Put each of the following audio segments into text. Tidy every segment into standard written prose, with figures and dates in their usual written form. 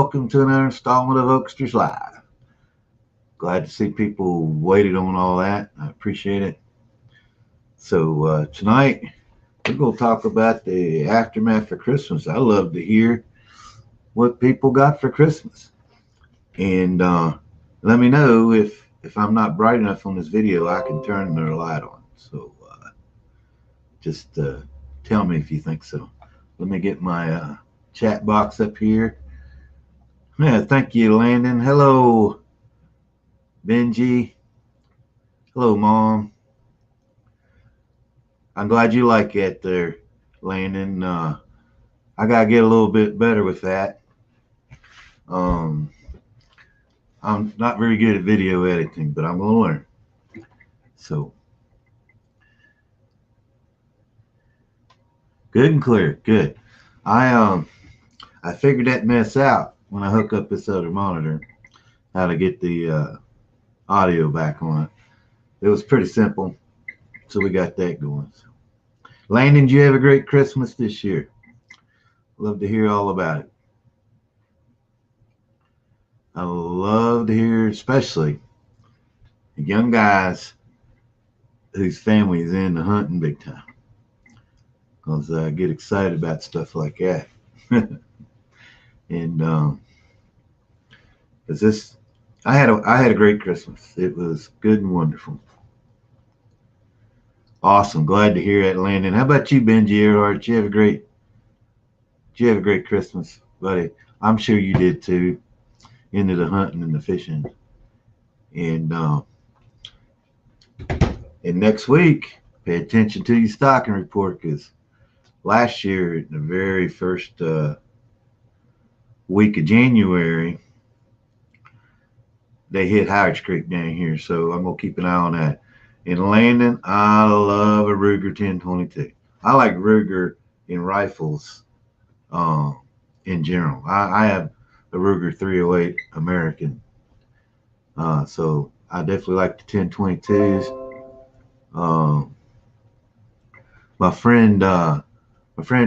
welcome to another installment of Oaksters Live. Glad to see people waited on all that. I appreciate it. So tonight we're going to talk about the aftermath of Christmas. I love to hear what people got for Christmas, and let me know if I'm not bright enough on this video. I can turn their light on. So just tell me if you think so. Let me get my chat box up here. Yeah, thank you, Landon. Hello, Benji. Hello, Mom. I'm glad you like it there, Landon. I gotta get a little bit better with that. I'm not very good at video editing, but I'm gonna learn. So good and clear. Good. I figured that mess out when I hook up this other monitor, how to get the audio back on it. It was pretty simple, so we got that going. So, Landon, did you have a great Christmas this year? Love to hear all about it. I love to hear, especially the young guys whose family is into hunting big time, because I get excited about stuff like that. And cause this, I had a great Christmas. It was good and wonderful. Awesome. Glad to hear that, Landon. How about you, Benji Earhart? Did you have a great Christmas, buddy? I'm sure you did too. Into the hunting and the fishing. And next week, pay attention to your stocking report, because last year, in the very first week of January, they hit Howard's Creek down here. So I'm going to keep an eye on that. In Landon, I love a Ruger 1022. I like Ruger in rifles in general. I have a Ruger 308 American. So I definitely like the 1022s. My friend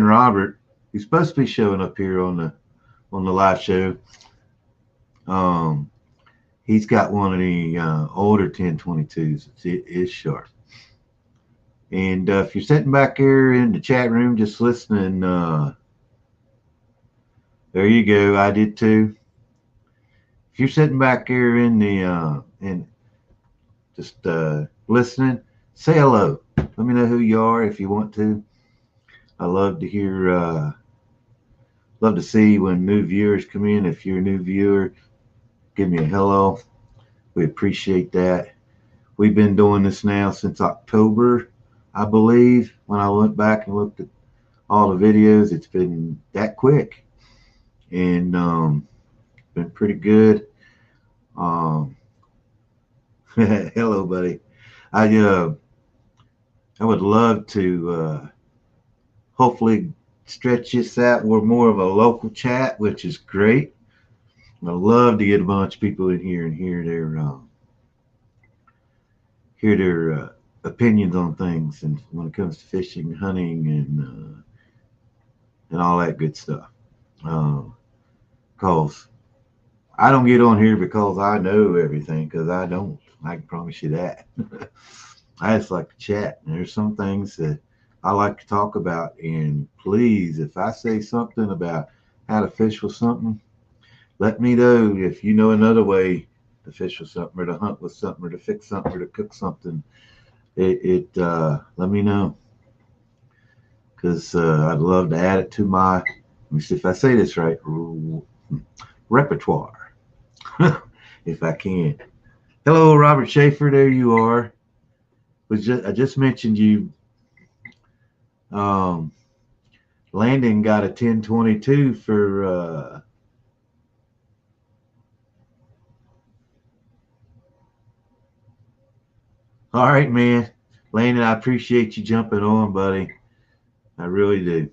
Robert, he's supposed to be showing up here on the live show. He's got one of the older 1022s. It is sharp. And if you're sitting back here in the chat room just listening, there you go. I did too. If you're sitting back here in the and just listening, say hello. Let me know who you are if you want to. I love to hear, love to see when new viewers come in. If you're a new viewer, give me a hello. We appreciate that. We've been doing this now since October, I believe. When I went back and looked at all the videos, it's been that quick, and been pretty good. Hello, buddy. I would love to hopefully stretch this out. We're more of a local chat, which is great. I love to get a bunch of people in here and hear their opinions on things, and when it comes to fishing, hunting, and all that good stuff. Because I don't get on here because I know everything, because I don't. I can promise you that. I just like to chat, and there's some things that I like to talk about. And please, if I say something about how to fish with something, let me know. If you know another way to fish with something, or to hunt with something, or to fix something, or to cook something, let me know, because I'd love to add it to my, let me see if I say this right, repertoire, if I can. Hello, Robert Schaefer. There you are. I just mentioned you. Landon got a 1022 for all right, man. Landon, I appreciate you jumping on, buddy. I really do.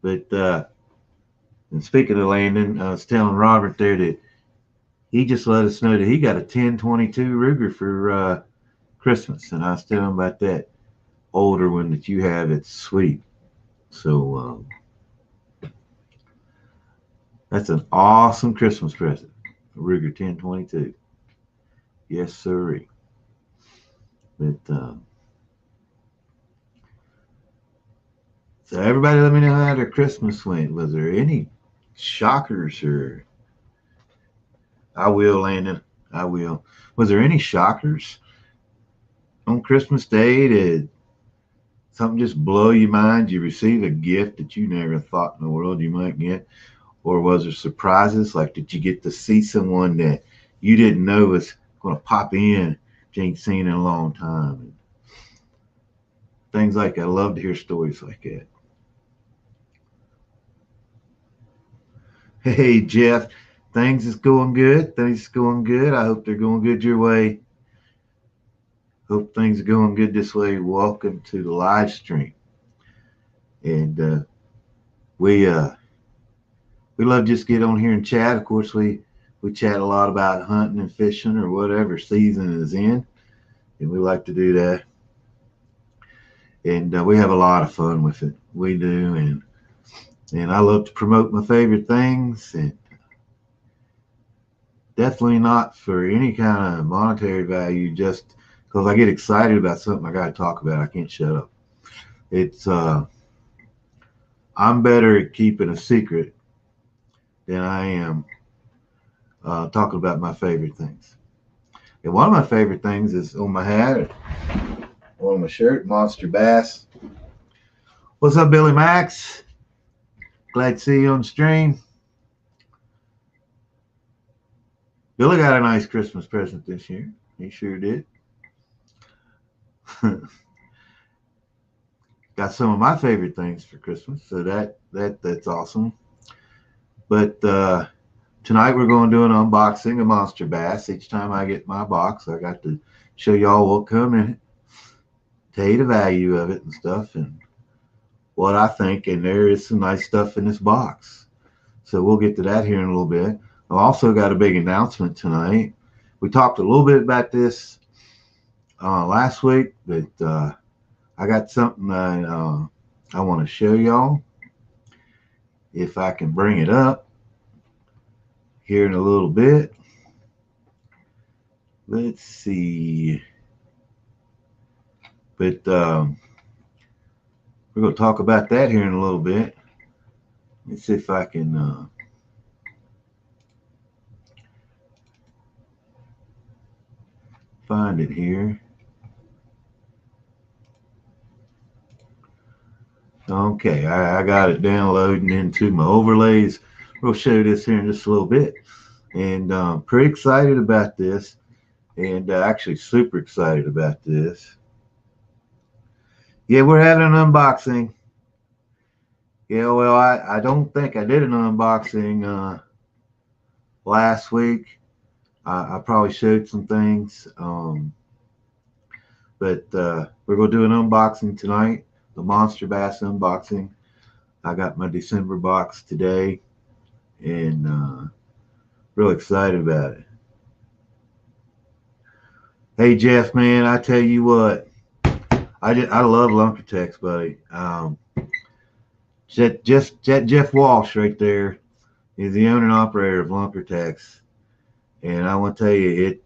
But and speaking of Landon, I was telling Robert there that he just let us know that he got a 1022 Ruger for Christmas, and I was telling him about that older one that you have. It's sweet. So That's an awesome Christmas present. Ruger 1022. Yes, sirree. But so everybody, let me know how their Christmas went. Was there any shockers or? I will, Landon. I will. Was there any shockers on Christmas Day? Did something just blow your mind? You receive a gift that you never thought in the world you might get? Or was there surprises? Like, did you get to see someone that you didn't know was going to pop in, that you ain't seen in a long time? And things like that. I love to hear stories like that. Hey, Jeff, things is going good. Things is going good. I hope they're going good your way. Hope things are going good this way. Welcome to the live stream. And we love just get on here and chat. Of course, we chat a lot about hunting and fishing or whatever season is in, and we like to do that. And we have a lot of fun with it. We do, and I love to promote my favorite things, and definitely not for any kind of monetary value. Just because I get excited about something, I got to talk about it. I can't shut up. It's I'm better at keeping a secret than I am talking about my favorite things. And one of my favorite things is on my hat or on my shirt, Monster Bass. What's up, Billy Max? Glad to see you on the stream. Billy got a nice Christmas present this year. He sure did. Got some of my favorite things for Christmas, so that's awesome. But tonight we're going to do an unboxing of Monster Bass. Each time I get my box, I got to show y'all what come in it, tell you the value of it and stuff, and what I think. And there is some nice stuff in this box. So we'll get to that here in a little bit. I've also got a big announcement tonight. We talked a little bit about this last week, but I got something I want to show y'all. If I can bring it up here in a little bit. Let's see. But we're going to talk about that here in a little bit. Let's see if I can find it here. Okay, I got it downloading into my overlays. We'll show this here in just a little bit. And pretty excited about this. And actually super excited about this. Yeah, we're having an unboxing. Yeah, well, I don't think I did an unboxing last week. I probably showed some things. But we're going to do an unboxing tonight. The Monster Bass unboxing. I got my December box today, and real excited about it. Hey Jeff, man, I tell you what, I love Lunkertex, buddy. That Jeff Walsh right there is the owner and operator of Lunkertex, and I want to tell you,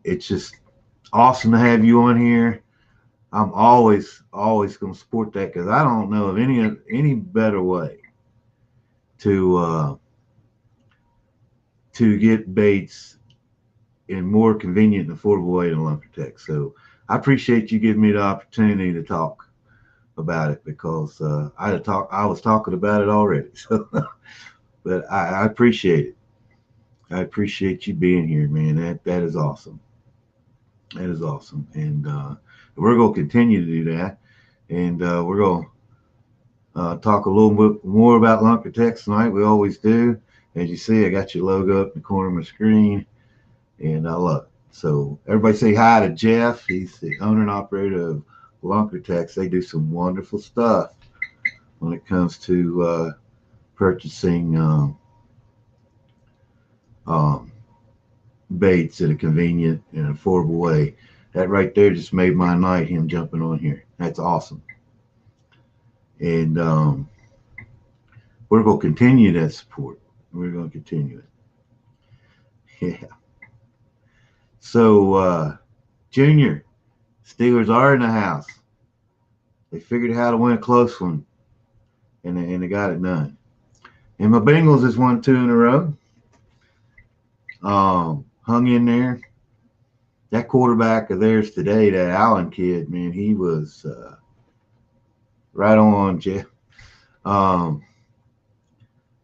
it's just awesome to have you on here. I'm always going to support that because I don't know of any better way to get baits in more convenient and affordable way than Lunkertex. So I appreciate you giving me the opportunity to talk about it because I was talking about it already. So, but I appreciate it. I appreciate you being here, man. That is awesome. That is awesome, and we're going to continue to do that, and we're going to talk a little bit more about Lunkertex tonight. We always do. As you see, I got your logo up in the corner of my screen, and I love it. So everybody say hi to Jeff. He's the owner and operator of Lunkertex. They do some wonderful stuff when it comes to purchasing baits in a convenient and affordable way. That right there just made my night, him jumping on here. That's awesome. And we're we're going to continue that support. We're going to continue it. Yeah. So, Junior, Steelers are in the house. They figured out how to win a close one, and they got it done. And my Bengals has won 2 in a row. Hung in there. That quarterback of theirs today, that Allen kid, man, he was right on, Jeff.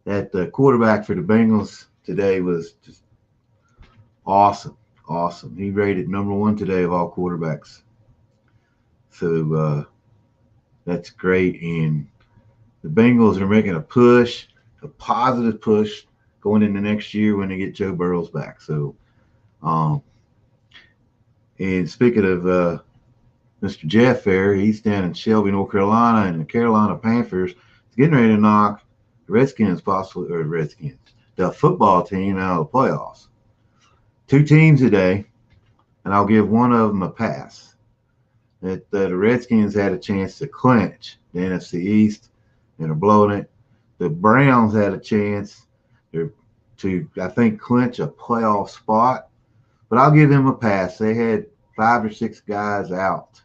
That quarterback for the Bengals today was just awesome. Awesome. He rated #1 today of all quarterbacks. So that's great. And the Bengals are making a push, a positive push going into next year when they get Joe Burrows back. So, and speaking of Mr. Jeff Fair, he's down in Shelby, North Carolina, and the Carolina Panthers is getting ready to knock the the football team out of the playoffs. 2 teams today, and I'll give one of them a pass. That the Redskins had a chance to clinch the NFC East, and are blowing it. The Browns had a chance to, I think, clinch a playoff spot, but I'll give them a pass. They had 5 or 6 guys out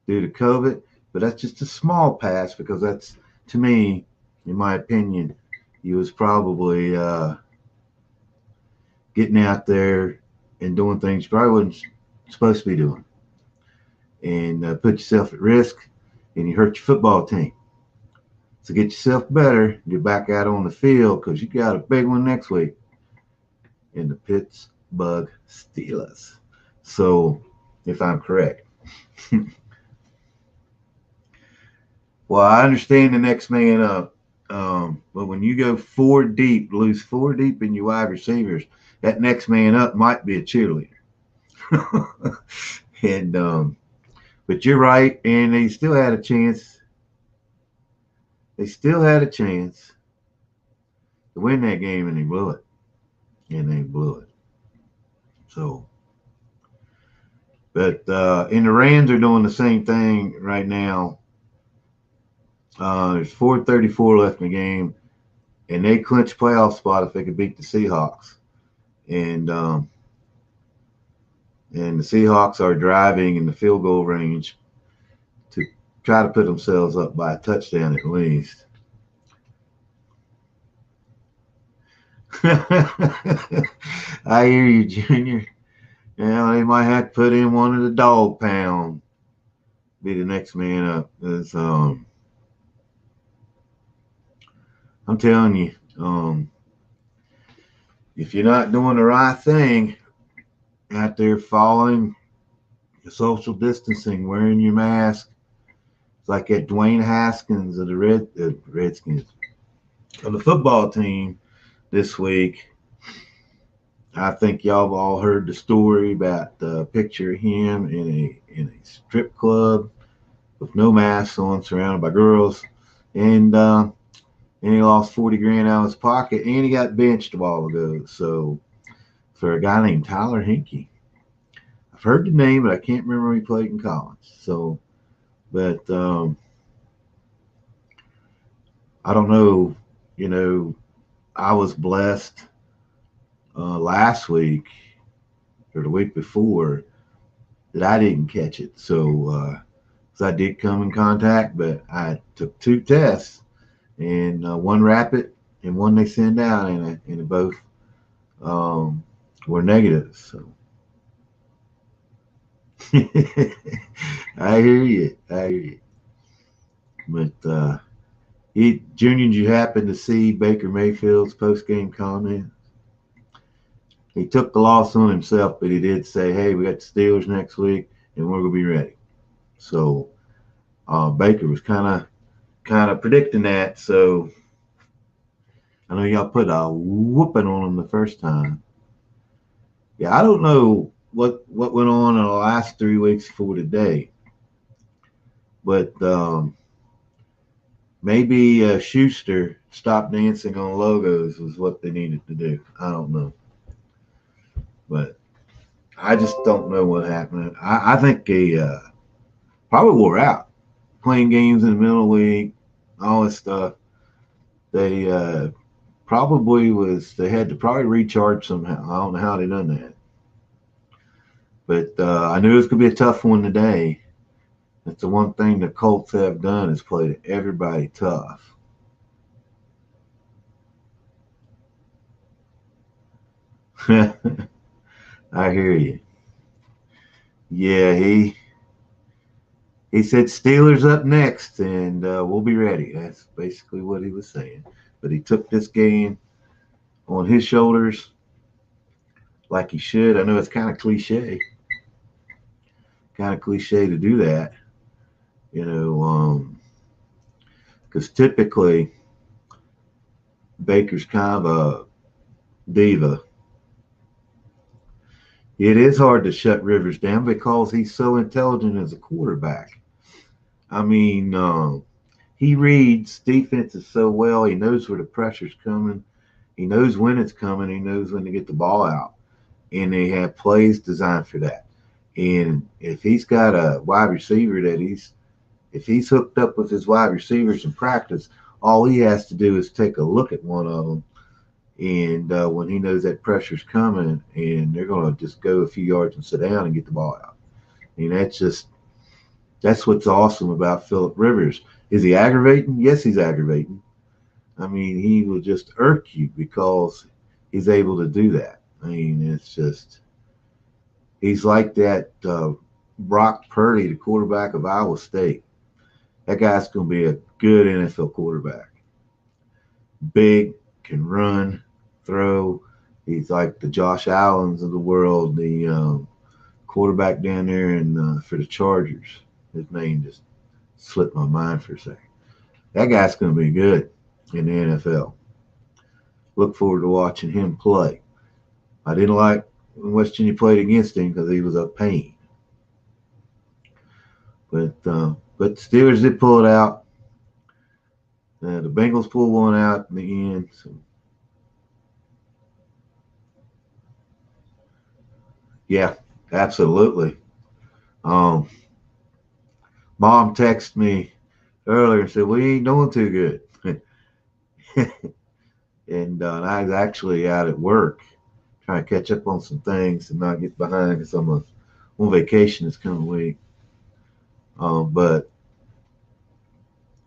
due to COVID, but that's just a small pass because that's, to me, in my opinion, he was probably getting out there and doing things you probably wasn't supposed to be doing, and put yourself at risk, and you hurt your football team. So get yourself better, get back out on the field, because you got a big one next week in the Pittsburgh Steelers. So, if I'm correct. Well, I understand the next man up. But when you go 4 deep, lose 4 deep in your wide receivers, that next man up might be a cheerleader. And but you're right, and they still had a chance. They still had a chance to win that game, and they blew it. So, but and the Rams are doing the same thing right now. There's 4:34 left in the game, and they clinch playoff spot if they could beat the Seahawks. And the Seahawks are driving in the field goal range to try to put themselves up by a touchdown at least. I hear you, Junior. Yeah, they might have to put in one of the dog pound. Be the next man up. I'm telling you, if you're not doing the right thing out there, following the social distancing, wearing your mask, it's like that Dwayne Haskins of the Redskins, of the football team this week. I think y'all have all heard the story about the picture of him in a strip club with no mask on, surrounded by girls, and he lost 40 grand out of his pocket, and he got benched a while ago. So, for a guy named Tyler Hinkie, I've heard the name, but I can't remember when he played in college. So, but I don't know. You know, I was blessed last week or the week before that I didn't catch it. So, I did come in contact, but I took 2 tests. And one rapid and one they send out, and both were negative. So I hear you. But Junior, did you happen to see Baker Mayfield's post-game comment? He took the loss on himself, but he did say, "Hey, we got the Steelers next week, and we're gonna be ready." So Baker was kind of predicting that. So I know y'all put a whooping on him the first time. Yeah, I don't know what went on in the last 3 weeks before today, but maybe Schuster stopped dancing on logos was what they needed to do. I don't know, but I just don't know what happened. I think they probably wore out, playing games in the middle of the week, all this stuff. They they had to probably recharge somehow. I don't know how they done that, but I knew it was gonna be a tough one today. That's the one thing the Colts have done is played everybody tough. I hear you. Yeah, he said Steelers up next, and we'll be ready. That's basically what he was saying. But he took this game on his shoulders like he should. I know it's kind of cliche to do that, you know, because typically Baker's kind of a diva. It is hard to shut Rivers down because he's so intelligent as a quarterback. I mean, he reads defenses so well. He knows where the pressure's coming. He knows when it's coming. He knows when to get the ball out. And they have plays designed for that. And if he's got a wide receiver if he's hooked up with his wide receivers in practice, all he has to do is take a look at one of them. And when he knows that pressure's coming, and they're going to just go a few yards and sit down and get the ball out. I mean, that's what's awesome about Philip Rivers. Is he aggravating? Yes, he's aggravating. I mean, he will just irk you because he's able to do that. I mean, it's just he's like that Brock Purdy, the quarterback of Iowa State. That guy's going to be a good NFL quarterback. Big, can run, throw. He's like the Josh Allens of the world, the quarterback down there for the Chargers. His name just slipped my mind for a second. That guy's going to be good in the NFL. Look forward to watching him play. I didn't like when West Virginia played against him because he was a pain. But the Steelers did pull it out. The Bengals pulled one out in the end. So, yeah, absolutely. Um, Mom texted me earlier and said, "We ain't doing too good." And I was actually out at work trying to catch up on some things and not get behind because I'm on vacation this coming week. But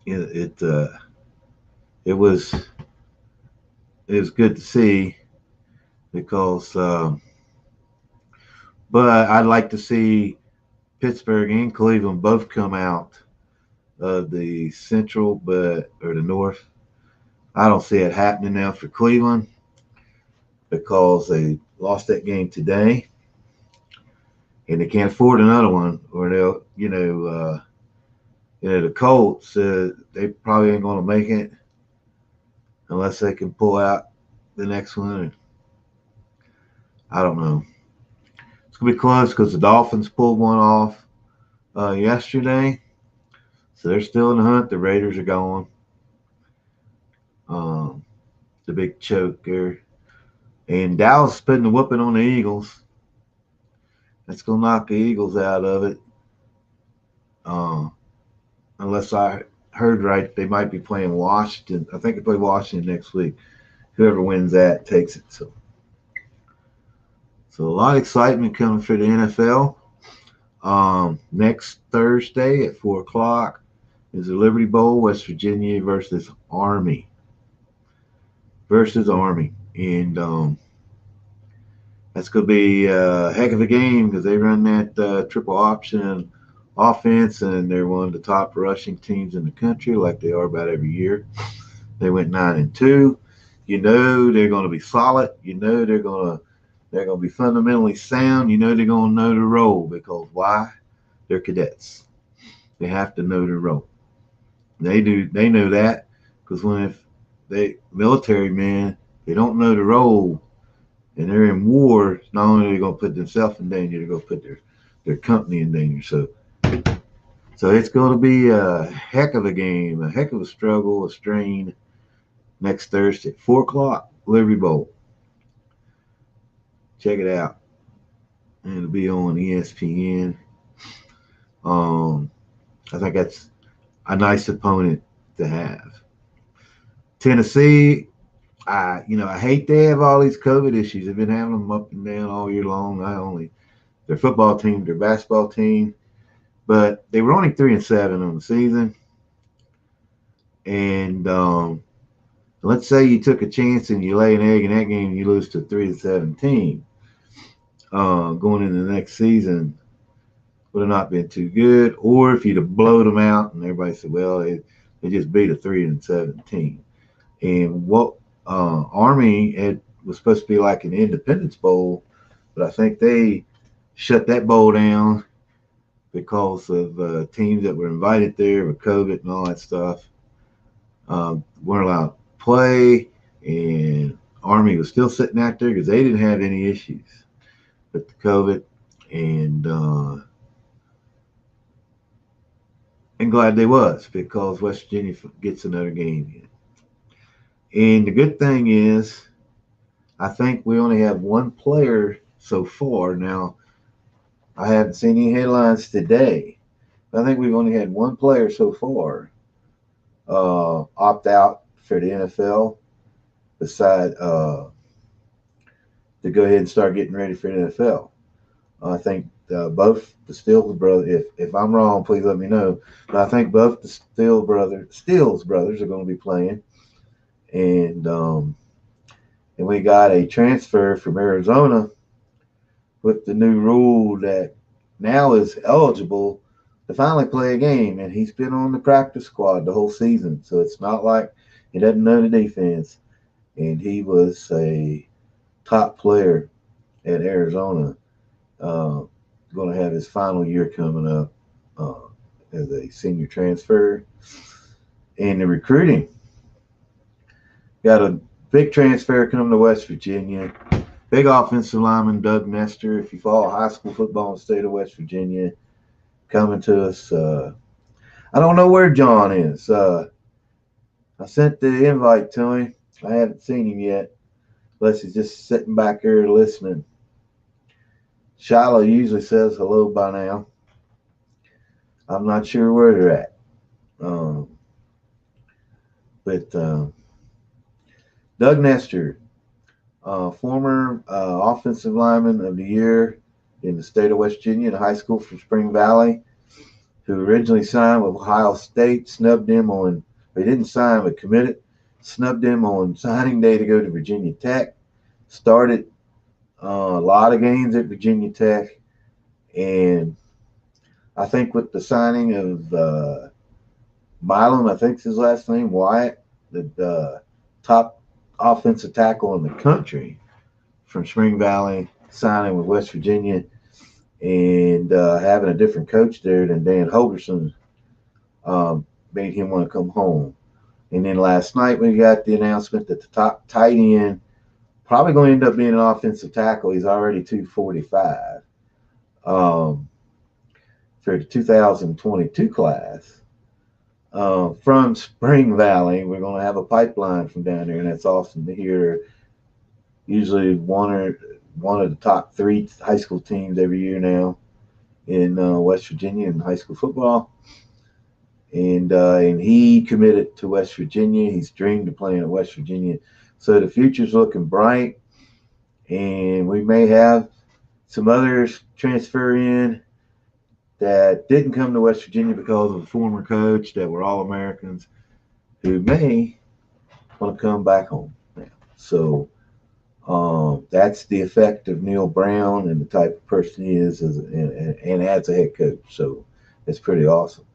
it, it was it was good to see because, but I'd like to see Pittsburgh and Cleveland both come out of the Central, or the North. I don't see it happening now for Cleveland because they lost that game today, and they can't afford another one, or the Colts, they probably ain't going to make it unless they can pull out the next one. And I don't know. It's gonna be close because the Dolphins pulled one off yesterday, so they're still in the hunt. The Raiders are going. Um, the big choke there, and Dallas is putting the whooping on the Eagles. That's gonna knock the Eagles out of it. Uh, Unless I heard right, they might be playing Washington. I think they play Washington next week. Whoever wins that takes it. So a lot of excitement coming for the NFL. Next Thursday at 4 o'clock is the Liberty Bowl, West Virginia versus Army, and that's going to be a heck of a game because they run that triple option offense, and they're one of the top rushing teams in the country, like they are about every year. They went 9-2. You know they're going to be solid. You know they're going to be fundamentally sound. You know they're going to know the role because why? They're cadets. They have to know the role. They do. They know that because if they military men, they don't know the role, and they're in war. Not only are they going to put themselves in danger, they're going to put their company in danger. So it's going to be a heck of a game, a heck of a struggle, a strain next Thursday at 4 o'clock, Liberty Bowl. Check it out. And it'll be on ESPN. I think that's a nice opponent to have. Tennessee, I hate they have all these COVID issues. They've been having them up and down all year long. Not only their football team, their basketball team, but they were only 3-7 on the season. And let's say you took a chance and you lay an egg in that game, and you lose to a 3-7 team. Going into the next season would have not been too good. Or if you'd have blowed them out, and everybody said, well, they just beat a 3-7 team. And what Army was supposed to be like an Independence Bowl, but I think they shut that bowl down because of teams that were invited there with COVID and all that stuff. Weren't allowed to play, and Army was still sitting out there because they didn't have any issues with the COVID. And glad they was, because West Virginia gets another game in. And the good thing is, I think we only have one player so far. Now, I haven't seen any headlines today. I think we've only had one player so far opt out for the NFL, beside to go ahead and start getting ready for the NFL. I think both the Stills brothers, if I'm wrong, please let me know. But I think both the Stills brothers are going to be playing. And we got a transfer from Arizona with the new rule that now is eligible to finally play a game. And he's been on the practice squad the whole season. So it's not like he doesn't know the defense. And he was a top player at Arizona. Going to have his final year coming up as a senior transfer. And the recruiting, got a big transfer coming to West Virginia. Big offensive lineman Doug Nestor. If you follow high school football in the state of West Virginia, coming to us. I don't know where John is. I sent the invite to him. I haven't seen him yet, unless he's just sitting back there listening. Shiloh usually says hello by now. I'm not sure where they're at. But Doug Nestor, former offensive lineman of the year in the state of West Virginia, the high school from Spring Valley, who originally signed with Ohio State, snubbed him on, they didn't sign but committed, snubbed him on signing day to go to Virginia Tech, started a lot of games at Virginia Tech, and I think with the signing of Milam, I think's his last name, Wyatt, the top offensive tackle in the country from Spring Valley, signing with West Virginia, and having a different coach there than Dan Holgerson made him want to come home. And then last night we got the announcement that the top tight end probably going to end up being an offensive tackle. He's already 245 for the 2022 class. From Spring Valley, we're going to have a pipeline from down there, and that's awesome to hear. Usually one of the top three high school teams every year now in West Virginia in high school football. And he committed to West Virginia. He's dreamed of playing at West Virginia. So the future's looking bright, and we may have some others transfer in that didn't come to West Virginia because of a former coach that were All-Americans who may want to come back home now. So that's the effect of Neil Brown and the type of person he is and as a head coach. So it's pretty awesome.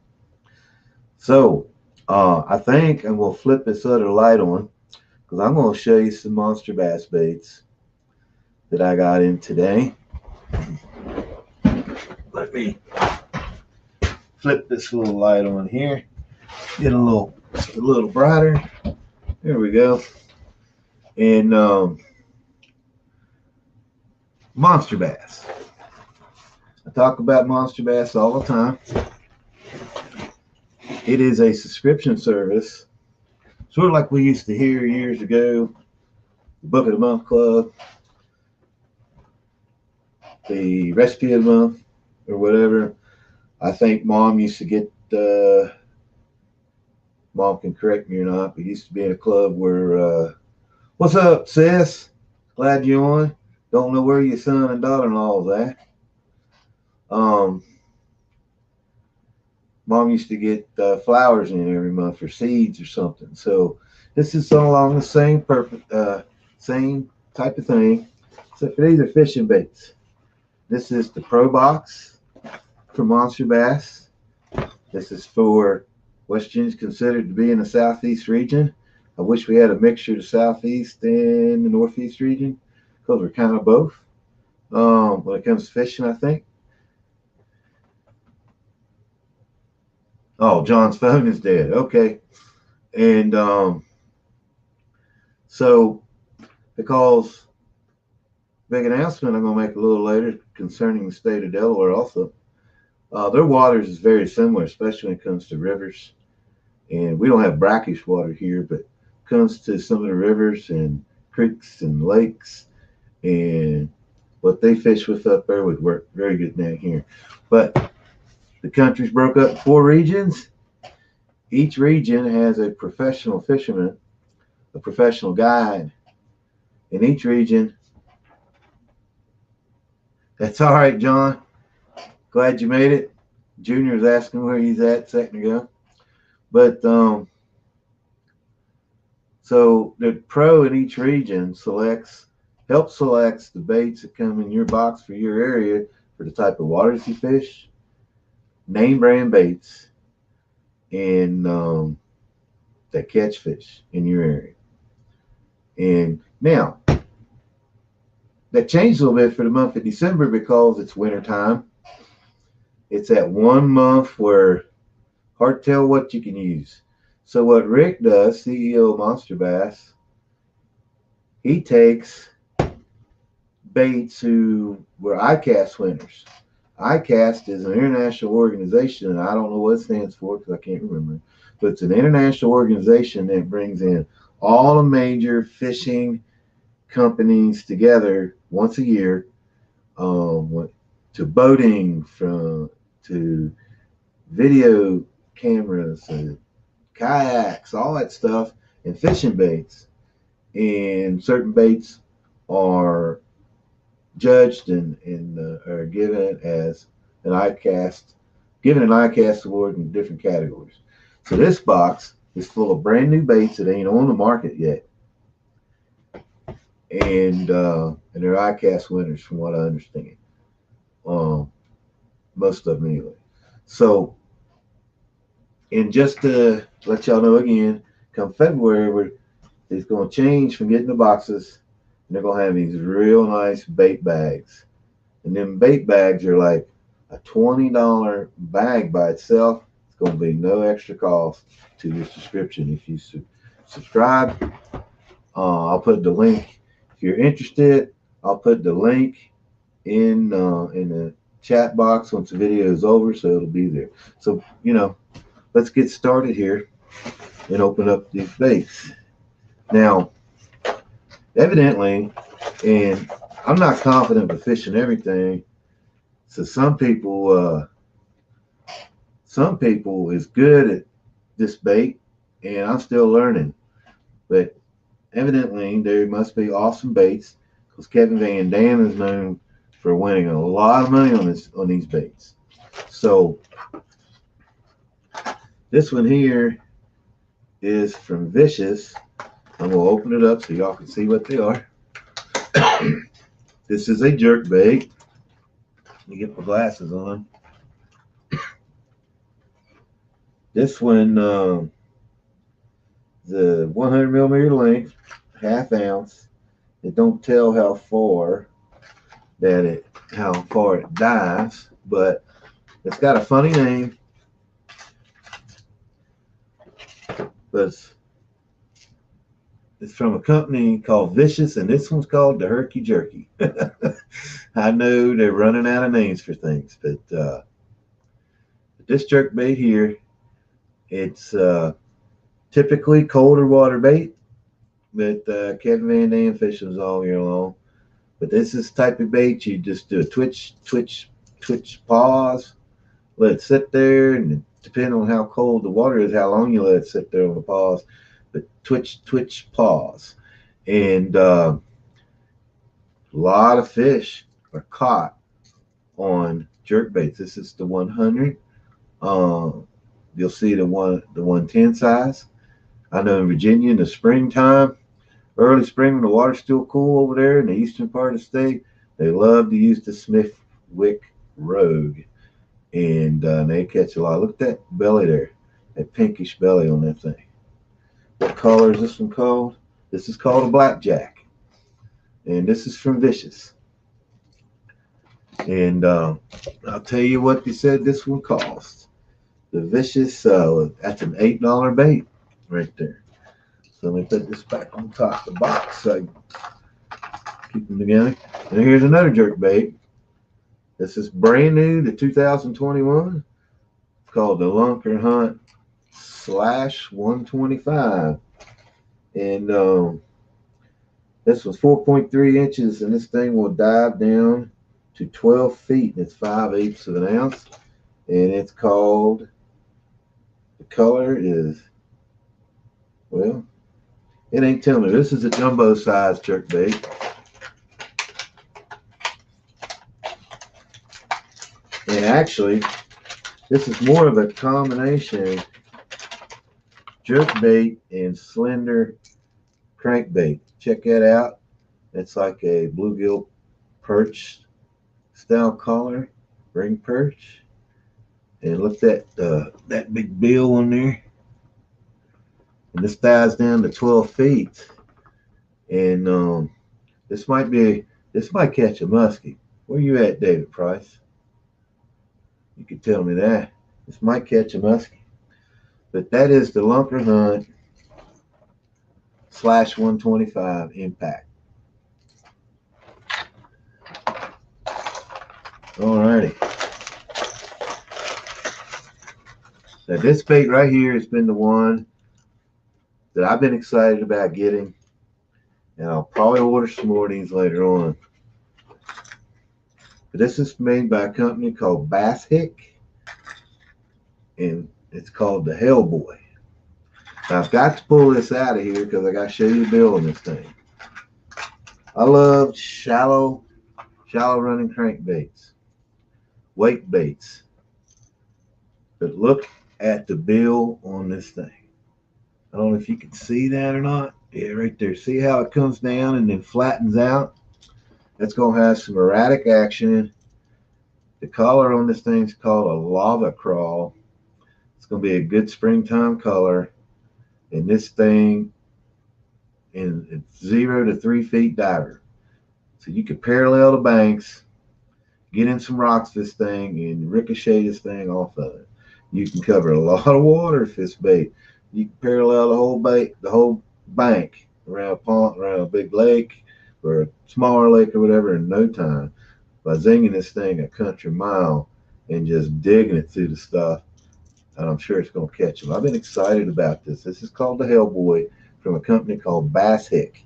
So I think I'm going to flip this other light on, because I'm going to show you some monster bass baits that I got in today. Let me flip this little light on here, get a little brighter. There we go. And monster bass. I talk about monster bass all the time. It is a subscription service, sort of like we used to hear years ago, the Book of the Month Club, the Recipe of the Month, or whatever. I think Mom used to get Mom can correct me or not, but used to be in a club where, what's up, sis? Glad you on. Don't know where your son and daughter-in-law is at. Um, Mom used to get flowers in every month for seeds or something. So this is along the same purpose, same type of thing. So for these are fishing baits. This is the Pro Box for Monster Bass. This is for West Virginia's considered to be in the southeast region. I wish we had a mixture of the southeast and the northeast region because we're kind of both. When it comes to fishing, I think. Oh, John's phone is dead. Okay. And so, because big announcement I'm going to make a little later concerning the state of Delaware also. Their waters is very similar, especially when it comes to rivers. And we don't have brackish water here, but it comes to some of the rivers and creeks and lakes, and what they fish with up there would work very good down here. But the country's broke up in 4 regions. Each region has a professional fisherman, a professional guide in each region. That's all right, John. Glad you made it. Junior was asking where he's at a second ago. But so the pro in each region helps selects the baits that come in your box for your area for the type of waters you fish, name brand baits, and that catch fish in your area. And now that changed a little bit for the month of December because it's winter time. It's that 1 month where hard to tell what you can use. So what Rick does, CEO of Monster Bass, he takes baits who were ICAST winners. ICAST is an international organization, and I don't know what it stands for because I can't remember, but it's an international organization that brings in all the major fishing companies together once a year, to boating, to video cameras, kayaks, all that stuff, and fishing baits. And certain baits are judged and are given as an ICAST award in different categories. So this box is full of brand new baits that ain't on the market yet, and they're ICAST winners from what I understand. Most of them anyway. So, and just to let y'all know again, come February, it's going to change from getting the boxes, and they're going to have these real nice bait bags. And them bait bags are like a $20 bag by itself. It's going to be no extra cost to your subscription if you subscribe. I'll put the link. If you're interested, I'll put the link in the chat box once the video is over, so it'll be there. So, let's get started here and open up these baits. Now, evidently, and I'm not confident with fishing everything, so some people is good at this bait, and I'm still learning. But evidently, there must be awesome baits because Kevin Van Dam is known for winning a lot of money on these baits. So this one here is from Vicious. I'm gonna open it up so y'all can see what they are. This is a jerk bait. Let me get my glasses on. This one, the 100 millimeter length, ½ ounce. It don't tell how far it dives, but it's got a funny name. But it's from a company called Vicious, and this one's called the Herky Jerky. I know they're running out of names for things, but this jerk bait here, it's typically colder water bait, but Kevin Van Dam fishes all year long. But this is the type of bait you just do a twitch, pause, let it sit there, and depending on how cold the water is, how long you let it sit there on the paws. But twitch, pause. And a lot of fish are caught on jerk baits. This is the 100. You'll see the 110 size. I know in Virginia in the springtime, early spring when the water's still cool over there in the eastern part of the state, they love to use the Smithwick Rogue, and they catch a lot. Look at that belly there, that pinkish belly on that thing. What color is this one called? This is called a blackjack, and this is from Vicious. And I'll tell you what they said this one cost. The Vicious, that's an $8 bait right there. So let me put this back on top of the box so I can keep them together. And here's another jerk bait. This is brand new to 2021. It's called the Lunker Hunt /125. And this was 4.3 inches, and this thing will dive down to 12 feet, and it's 5/8 of an ounce. And it's called, the color is, well, it ain't telling me. This is a jumbo size jerk bait. And actually, this is more of a combination jerk bait and slender crankbait. Check that out. It's like a bluegill perch style collar, ring perch. And look at that big bill on there. And this dives down to 12 feet. And this might catch a muskie. Where you at, David Price? You could tell me that. This might catch a muskie. But that is the Lunker Hunt /125 Impact. Alrighty. Now this bait right here has been the one that I've been excited about getting, and I'll probably order some more of these later on. But this is made by a company called Bass Hick, and it's called the Hellboy. Now I've got to pull this out of here because I got to show you the bill on this thing. I love shallow running crankbaits, wake baits. But look at the bill on this thing. I don't know if you can see that or not. Yeah, right there. See how it comes down and then flattens out? That's going to have some erratic action. The color on this thing is called a lava crawl. It's going to be a good springtime color. And this thing, it's 0 to 3 feet diver. So you can parallel the banks, get in some rocks this thing, and ricochet this thing off of it. You can cover a lot of water with this bait. You can parallel the whole bank around a pond, around a big lake or a smaller lake or whatever in no time by zinging this thing a country mile and just digging it through the stuff. And I'm sure it's going to catch them. I've been excited about this. This is called the Hellboy from a company called Bass Hick.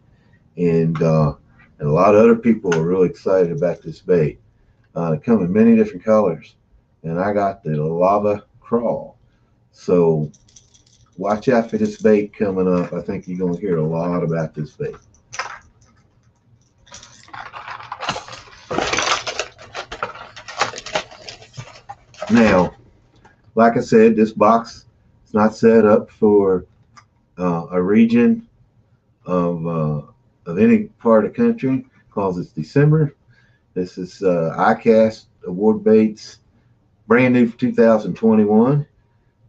And a lot of other people are really excited about this bait. They come in many different colors. And I got the lava crawl. So watch out for this bait coming up. I think you're going to hear a lot about this bait. Now, like I said, this box is not set up for a region of any part of the country because it's December. This is ICAST award baits, brand new for 2021.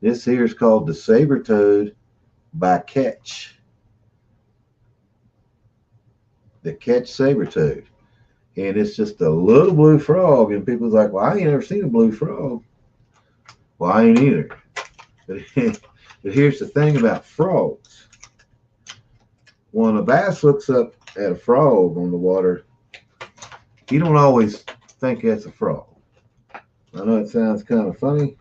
This here is called the Saber Toad by Catch. The Catch Saber Toad. And it's just a little blue frog. And people's like, well, I ain't never seen a blue frog. Well, I ain't either. But here's the thing about frogs. When a bass looks up at a frog on the water, you don't always think that's a frog. I know it sounds kind of funny.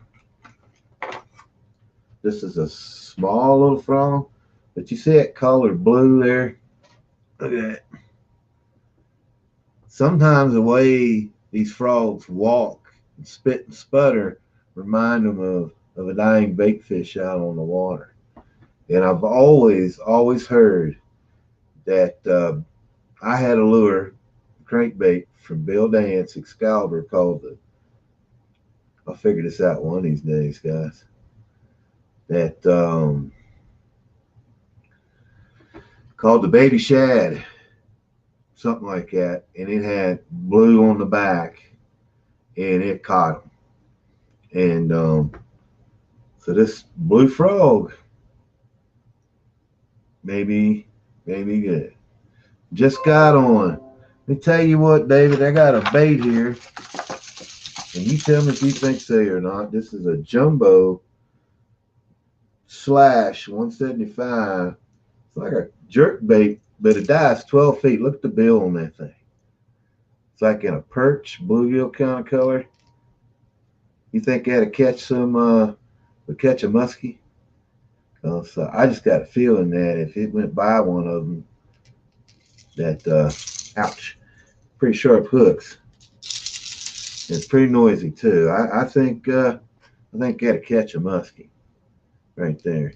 This is a small little frog, but you see that color blue there? Look at that. Sometimes the way these frogs walk and spit and sputter remind them of a dying bait fish out on the water. And I've always heard that I had a lure, crankbait from Bill Dance, Excalibur, called the, I'll figure this out one of these days, guys, that called the Baby Shad, something like that. And it had blue on the back, and it caught him. And so this blue frog maybe good. Just got on. Let me tell you what, David, I got a bait here, and you tell me if you think so or not. This is a jumbo slash 175. It's like a jerk bait, but it dives 12 feet. Look at the bill on that thing. It's like in a perch, bluegill kind of color. You think that'd catch some, would catch a muskie? So I just got a feeling that if it went by one of them, that, ouch, pretty sharp hooks. It's pretty noisy too. I think that'd catch a muskie right there.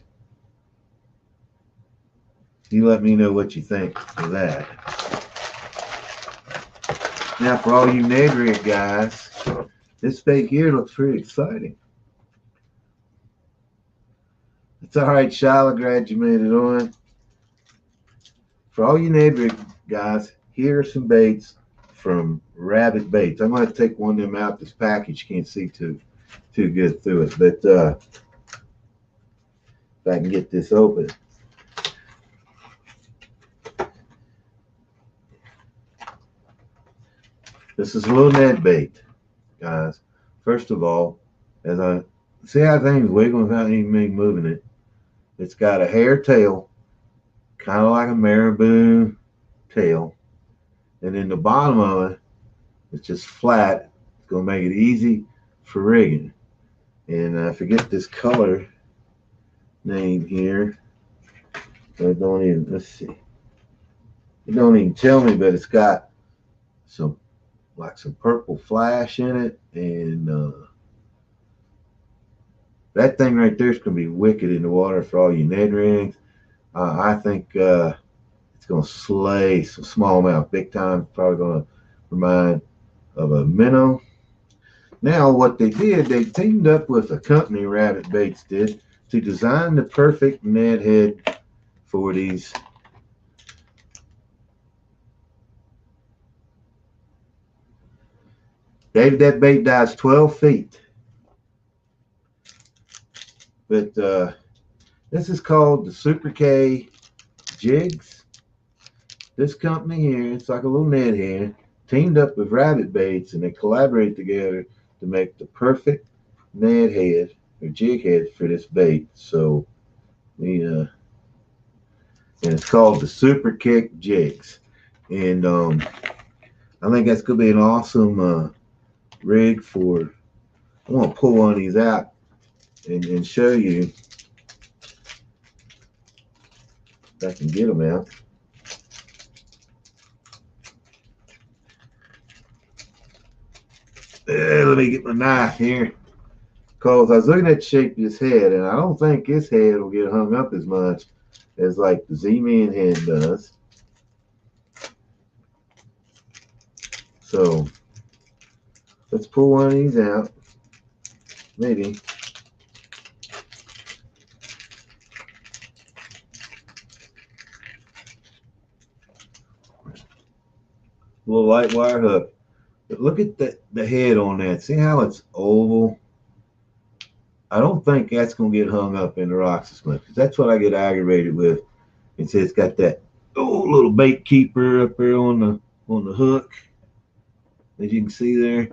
You let me know what you think of that. Now, for all you Ned Rig guys, this bait here looks pretty exciting. It's all right, Shiloh. Glad you made it on. For all you Ned Rig guys, here are some baits from Rabbit Baits. I'm going to take one of them out this package. You can't see too good through it, but if I can get this open. This is a little Ned bait, guys. First of all, as I see how things wiggling without even me moving it, it's got a hair tail, kind of like a marabou tail, and then the bottom of it, it's just flat. It's going to make it easy for rigging. And I forget this color name here. So don't even, let's see. It don't even tell me, but it's got some purple flash in it, and that thing right there is going to be wicked in the water for all you Ned rigs. I think it's going to slay some smallmouth big time. Probably going to remind of a minnow. Now, what they did, they teamed up with a company, Rabbit Baits did, to design the perfect Ned head for these. David, that bait dives 12 feet. But this is called the Super K Jigs. This company here, it's like a little Ned head, teamed up with Rabbit Baits, and they collaborate together to make the perfect Ned head or jig head for this bait. So and it's called the Super Kick Jigs. And I think that's going to be an awesome rig for. I want to pull one of these out and show you if I can get them out. Let me get my knife here, because I was looking at the shape of his head, and I don't think his head will get hung up as much as like the Z-Man head does. So let's pull one of these out, maybe. A little light wire hook. But look at the head on that. See how it's oval? I don't think that's going to get hung up in the rocks as much. That's what I get aggravated with. It's got that little bait keeper up there on the hook, as you can see there,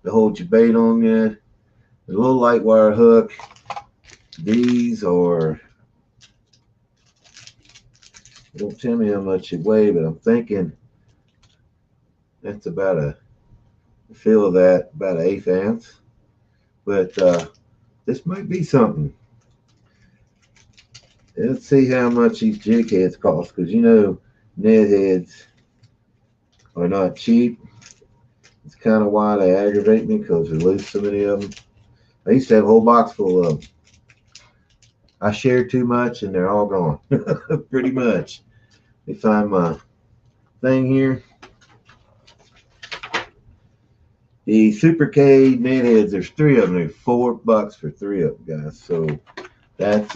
to hold your bait on there. The little light wire hook. These are, don't tell me how much it weigh, but I'm thinking that's about a feel of that, about an 1/8 ounce. But this might be something. Let's see how much these jig heads cost, because you know Ned heads are not cheap. It's kind of why they aggravate me, because we lose so many of them. I used to have a whole box full of them. I shared too much and they're all gone. Pretty much. If I'm thing here, the Super K net heads, there's three of them. There's $4 for three of them, guys. So that's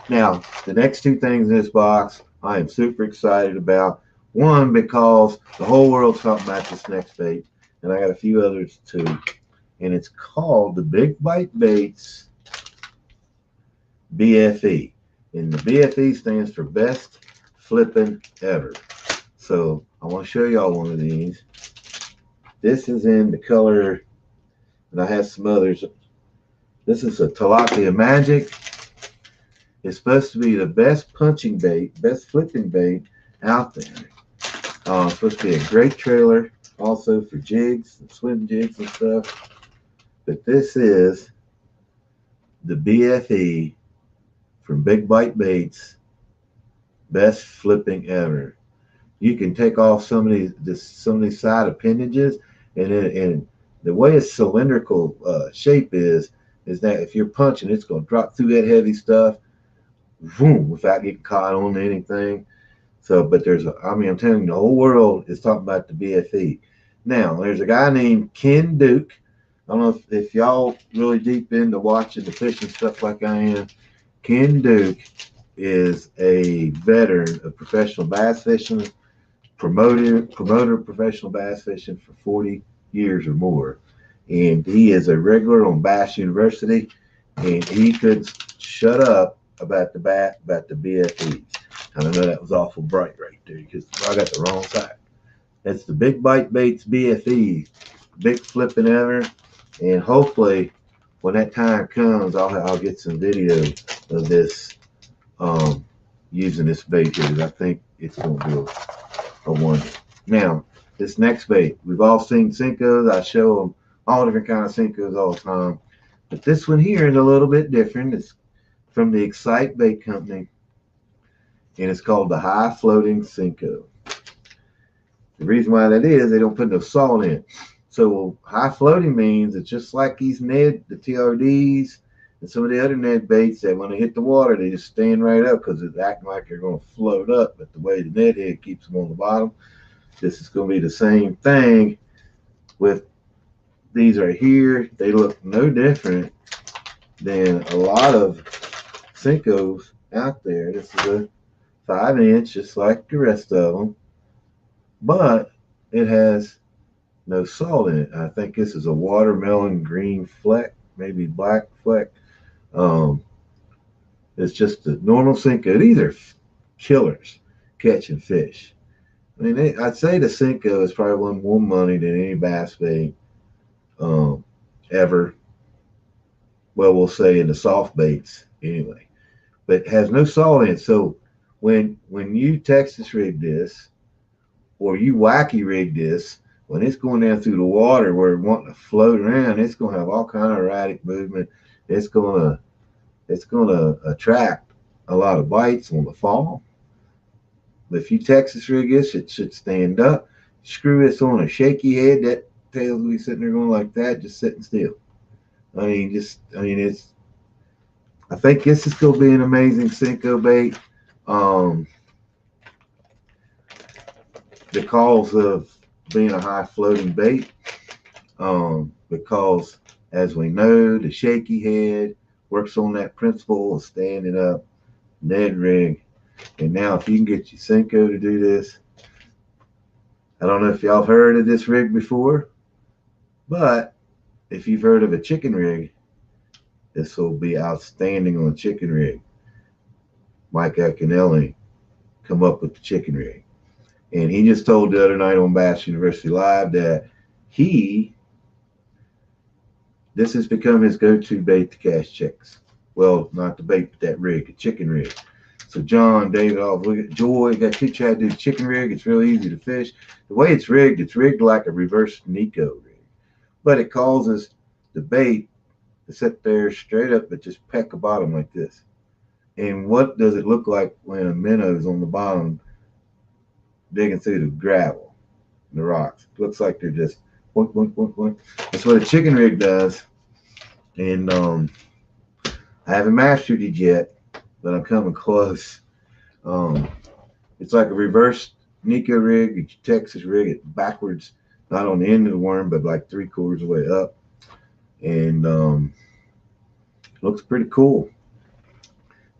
now the next two things in this box I am super excited about. One, because the whole world's talking about this next bait, and I got a few others too. And it's called the Big Bite Baits BFE. And the BFE stands for Best Flipping Ever. So I want to show y'all one of these. This is in the color, and I have some others. This is a Tilapia Magic. It's supposed to be the best punching bait, best flipping bait out there. It's supposed to be a great trailer, also for jigs, and swim jigs and stuff. But this is the BFE from Big Bite Baits, best flipping ever. You can take off some of these side appendages, and the way its cylindrical shape is that if you're punching, it's going to drop through that heavy stuff, boom, without getting caught on anything. So, but I'm telling you, the whole world is talking about the BFE. Now, there's a guy named Ken Duke. I don't know if y'all really deep into watching the fishing stuff like I am. Ken Duke is a veteran of professional bass fishing, promoter of professional bass fishing for 40 years or more. And he is a regular on Bass University, and he could shut up about the BFEs. And I know that was awful bright right there because I got the wrong side. That's the Big Bite Baits BFE, big flipping ever. And hopefully, when that time comes, I'll get some video of this using this bait here. I think it's going to do a wonder. Now, this next bait, we've all seen Senkos. I show them all different kinds of Senkos all the time. But this one here is a little bit different. It's from the Excite Bait Company, and it's called the High Floating Senko. The reason why that is, they don't put no salt in it. So high floating means it's just like these Ned, the TRDs, and some of the other Ned baits that when they hit the water, they just stand right up because it's acting like they're going to float up. But the way the Ned head keeps them on the bottom, this is going to be the same thing with these right here. They look no different than a lot of Senkos out there. This is a 5-inch, just like the rest of them, but it has no salt in it. I think this is a watermelon green fleck, maybe black fleck. It's just a normal Senko. These are killers catching fish. I mean, I'd say the Senko is probably won more money than any bass bait ever. Well, we'll say in the soft baits anyway, but it has no salt in it. So when you Texas rig this or you wacky rig this, when it's going down through the water where it's wanting to float around, it's going to have all kind of erratic movement. It's going to attract a lot of bites on the fall. But if you Texas rig this, it should stand up. Screw this on a shaky head, that tail will be sitting there going like that, just sitting still. I think this is going to be an amazing Senko bait. Because of being a high floating bait, because as we know, the shaky head works on that principle of standing up, Ned rig. And now if you can get your Senko to do this, I don't know if y'all have heard of this rig before, but if you've heard of a chicken rig, this will be outstanding on a chicken rig. Mike Akinelli come up with the chicken rig. And he just told the other night on Bass University Live that this has become his go-to bait to catch chicks. Well, not the bait, but that rig, a chicken rig. So John, David, Joy, got to teach you how to do the chicken rig. It's real easy to fish. The way it's rigged like a reverse Nico rig. But it causes the bait to sit there straight up, but just peck the bottom like this. And what does it look like when a minnow's on the bottom digging through the gravel, the rocks? It looks like they're just boink, boink, boink, boink. That's what a chicken rig does. And I haven't mastered it yet, but I'm coming close. Um, it's like a reverse Nico rig, it's a Texas rig. It's backwards, not on the end of the worm, but like 3/4 of the way up. And looks pretty cool.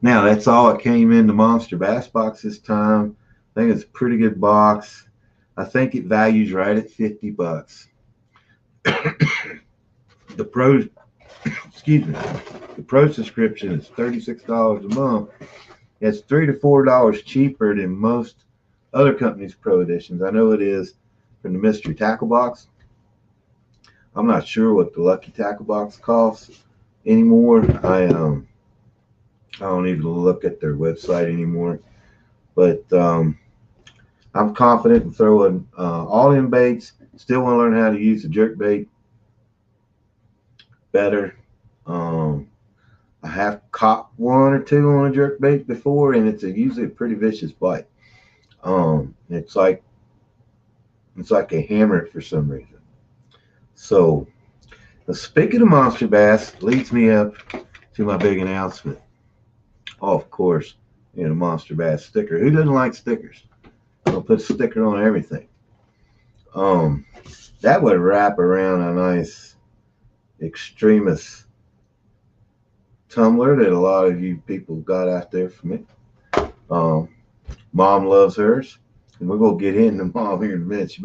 Now that's all it came in the Monster Bass box this time. I think it's a pretty good box. I think it values right at $50. The pro, excuse me, the pro subscription is $36 a month. It's $3 to $4 cheaper than most other companies' pro editions. I know it is from the mystery tackle box. I'm not sure what the Lucky Tackle box costs anymore. I don't even look at their website anymore. But I'm confident in throwing all in baits. Still want to learn how to use the jerk bait better. I have caught one or two on a jerk bait before, and it's usually a pretty vicious bite. It's like a hammer for some reason. So, speaking of monster bass, leads me up to my big announcement. Oh, of course, a monster bass sticker. Who doesn't like stickers? I'll put a sticker on everything. That would wrap around a nice extremist tumbler that a lot of you people got out there for me. Mom loves hers, and we're gonna get into Mom here in a minute. She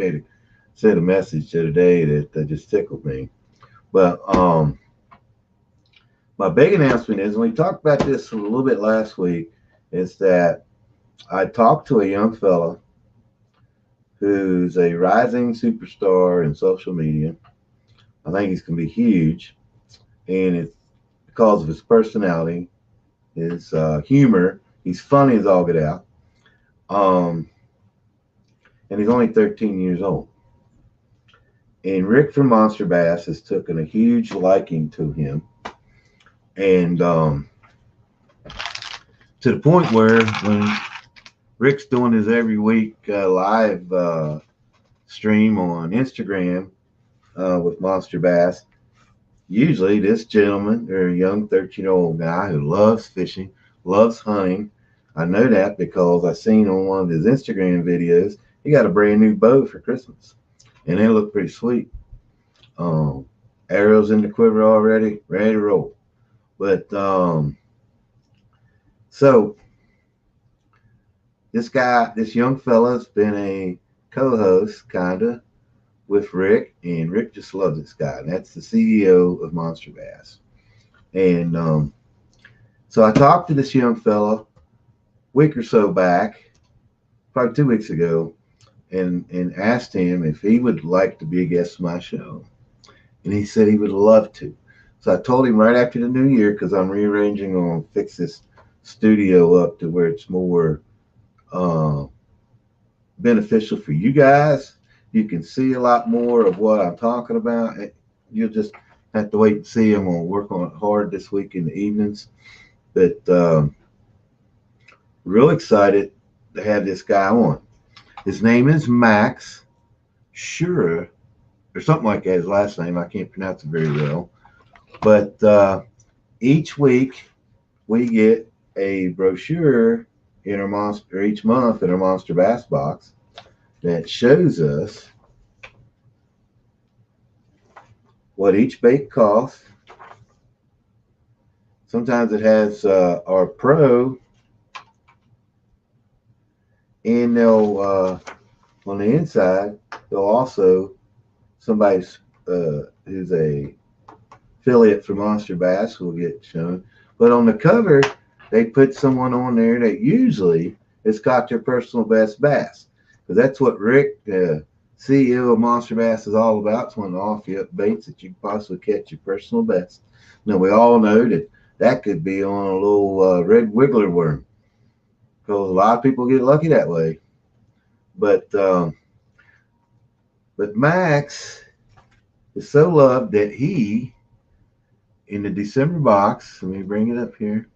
sent a message the other day that just tickled me. But my big announcement is, and we talked about this a little bit last week, is that I talked to a young fella who's a rising superstar in social media. I think he's going to be huge, and it's because of his personality, his humor. He's funny as all get out, and he's only 13 years old. And Rick from Monster Bass has taken a huge liking to him, and to the point where when Rick's doing his every week live stream on Instagram with Monster Bass, usually this gentleman, or a young 13-year-old guy who loves fishing, loves hunting. I know that because I seen on one of his Instagram videos, he got a brand new bow for Christmas, and they look pretty sweet. Arrows in the quiver already, ready to roll. But so this young fella's been a co-host, kinda, with Rick, and Rick just loves this guy. And that's the CEO of Monster Bass. And so I talked to this young fella a week or so back, probably 2 weeks ago, and asked him if he would like to be a guest on my show. And he said he would love to. So I told him right after the new year, because I'm rearranging on fix this studio up to where it's more beneficial for you guys. You can see a lot more of what I'm talking about. You'll just have to wait and see. I'm going to work on it hard this week in the evenings. But real excited to have this guy on. His name is Max Shura, or something like that, his last name. I can't pronounce it very well. But each week we get a brochure in our monster, or each month in our Monster Bass box, that shows us what each bait costs. Sometimes it has our pro, and they'll on the inside they'll also somebody's who's a affiliate for Monster Bass will get shown. But on the cover, they put someone on there that usually has got their personal best bass. Because that's what Rick, the CEO of Monster Bass, is all about. It's one of the off-the-up baits that you can possibly catch your personal best. Now, we all know that could be on a little red wiggler worm, because a lot of people get lucky that way. But Max is so loved that he, in the December box, let me bring it up here,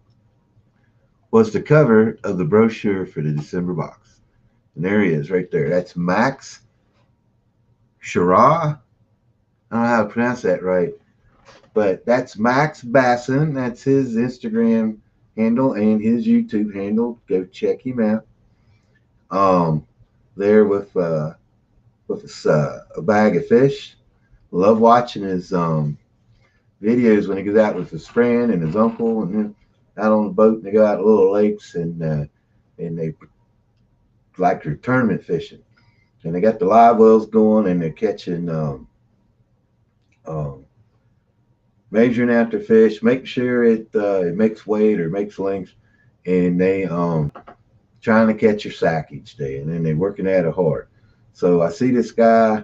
was the cover of the brochure for the December box. And there he is right there. That's Max Shura, I don't know how to pronounce that right, but that's Max Basson. That's his Instagram handle and his YouTube handle. Go check him out. Um, there with a bag of fish. Love watching his videos when he goes out with his friend and his uncle and then out on the boat and they go out to little lakes and they like their tournament fishing and they got the live wells going and they're catching um, measuring out their fish, making sure it makes weight or makes length, and they trying to catch your sack each day, and then they're working at it hard. So I see this guy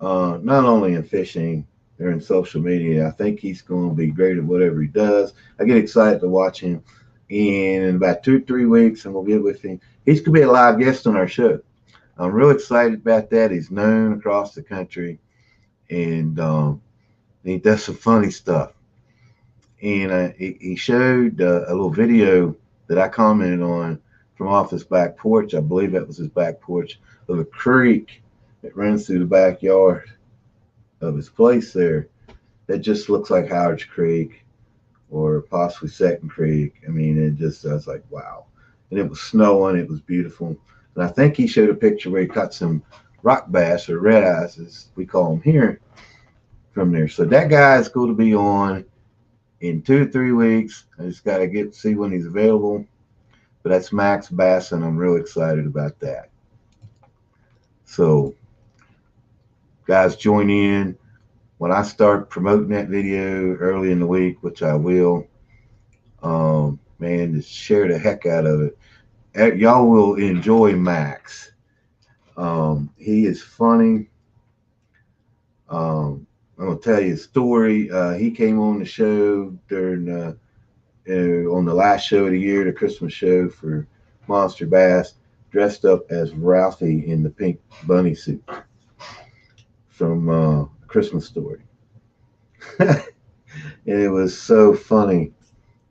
not only in fishing or in social media. I think he's going to be great at whatever he does. I get excited to watch him. And in about 2 or 3 weeks, I'm going to get with him. He's going to be a live guest on our show. I'm real excited about that. He's known across the country, and he does some funny stuff. And he showed a little video that I commented on from off his back porch. I believe that was his back porch of a creek that runs through the backyard of his place there. That just looks like Howard's Creek or possibly Second Creek. I mean, I was like, wow. And it was snowing. It was beautiful. And I think he showed a picture where he caught some rock bass or red eyes, as we call them here, from there. So that guy is going to be on in 2 or 3 weeks. I just got to see when he's available. But that's Max Bass, and I'm real excited about that. So, guys, join in. When I start promoting that video early in the week, which I will, man, just share the heck out of it. Y'all will enjoy Max. He is funny. I'm gonna tell you a story. He came on the show during on the last show of the year, the Christmas show for Monster Bass, dressed up as Ralphie in the pink bunny suit from Christmas Story. And it was so funny.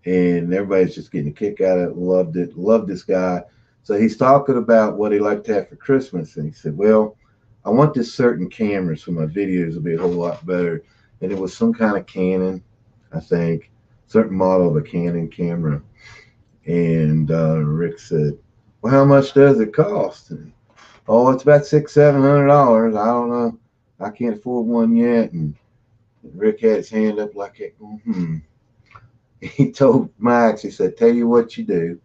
And everybody's just getting a kick out of it. Loved it. Loved this guy. So he's talking about what he liked to have for Christmas. And he said, well, I want this certain camera so my videos will be a whole lot better. And it was some kind of Canon, I think, certain model of a Canon camera. And Rick said, well, how much does it cost? And, oh, it's about $600-700. I don't know. I can't afford one yet. And Rick had his hand up like that. He told Max, he said, tell you what you do.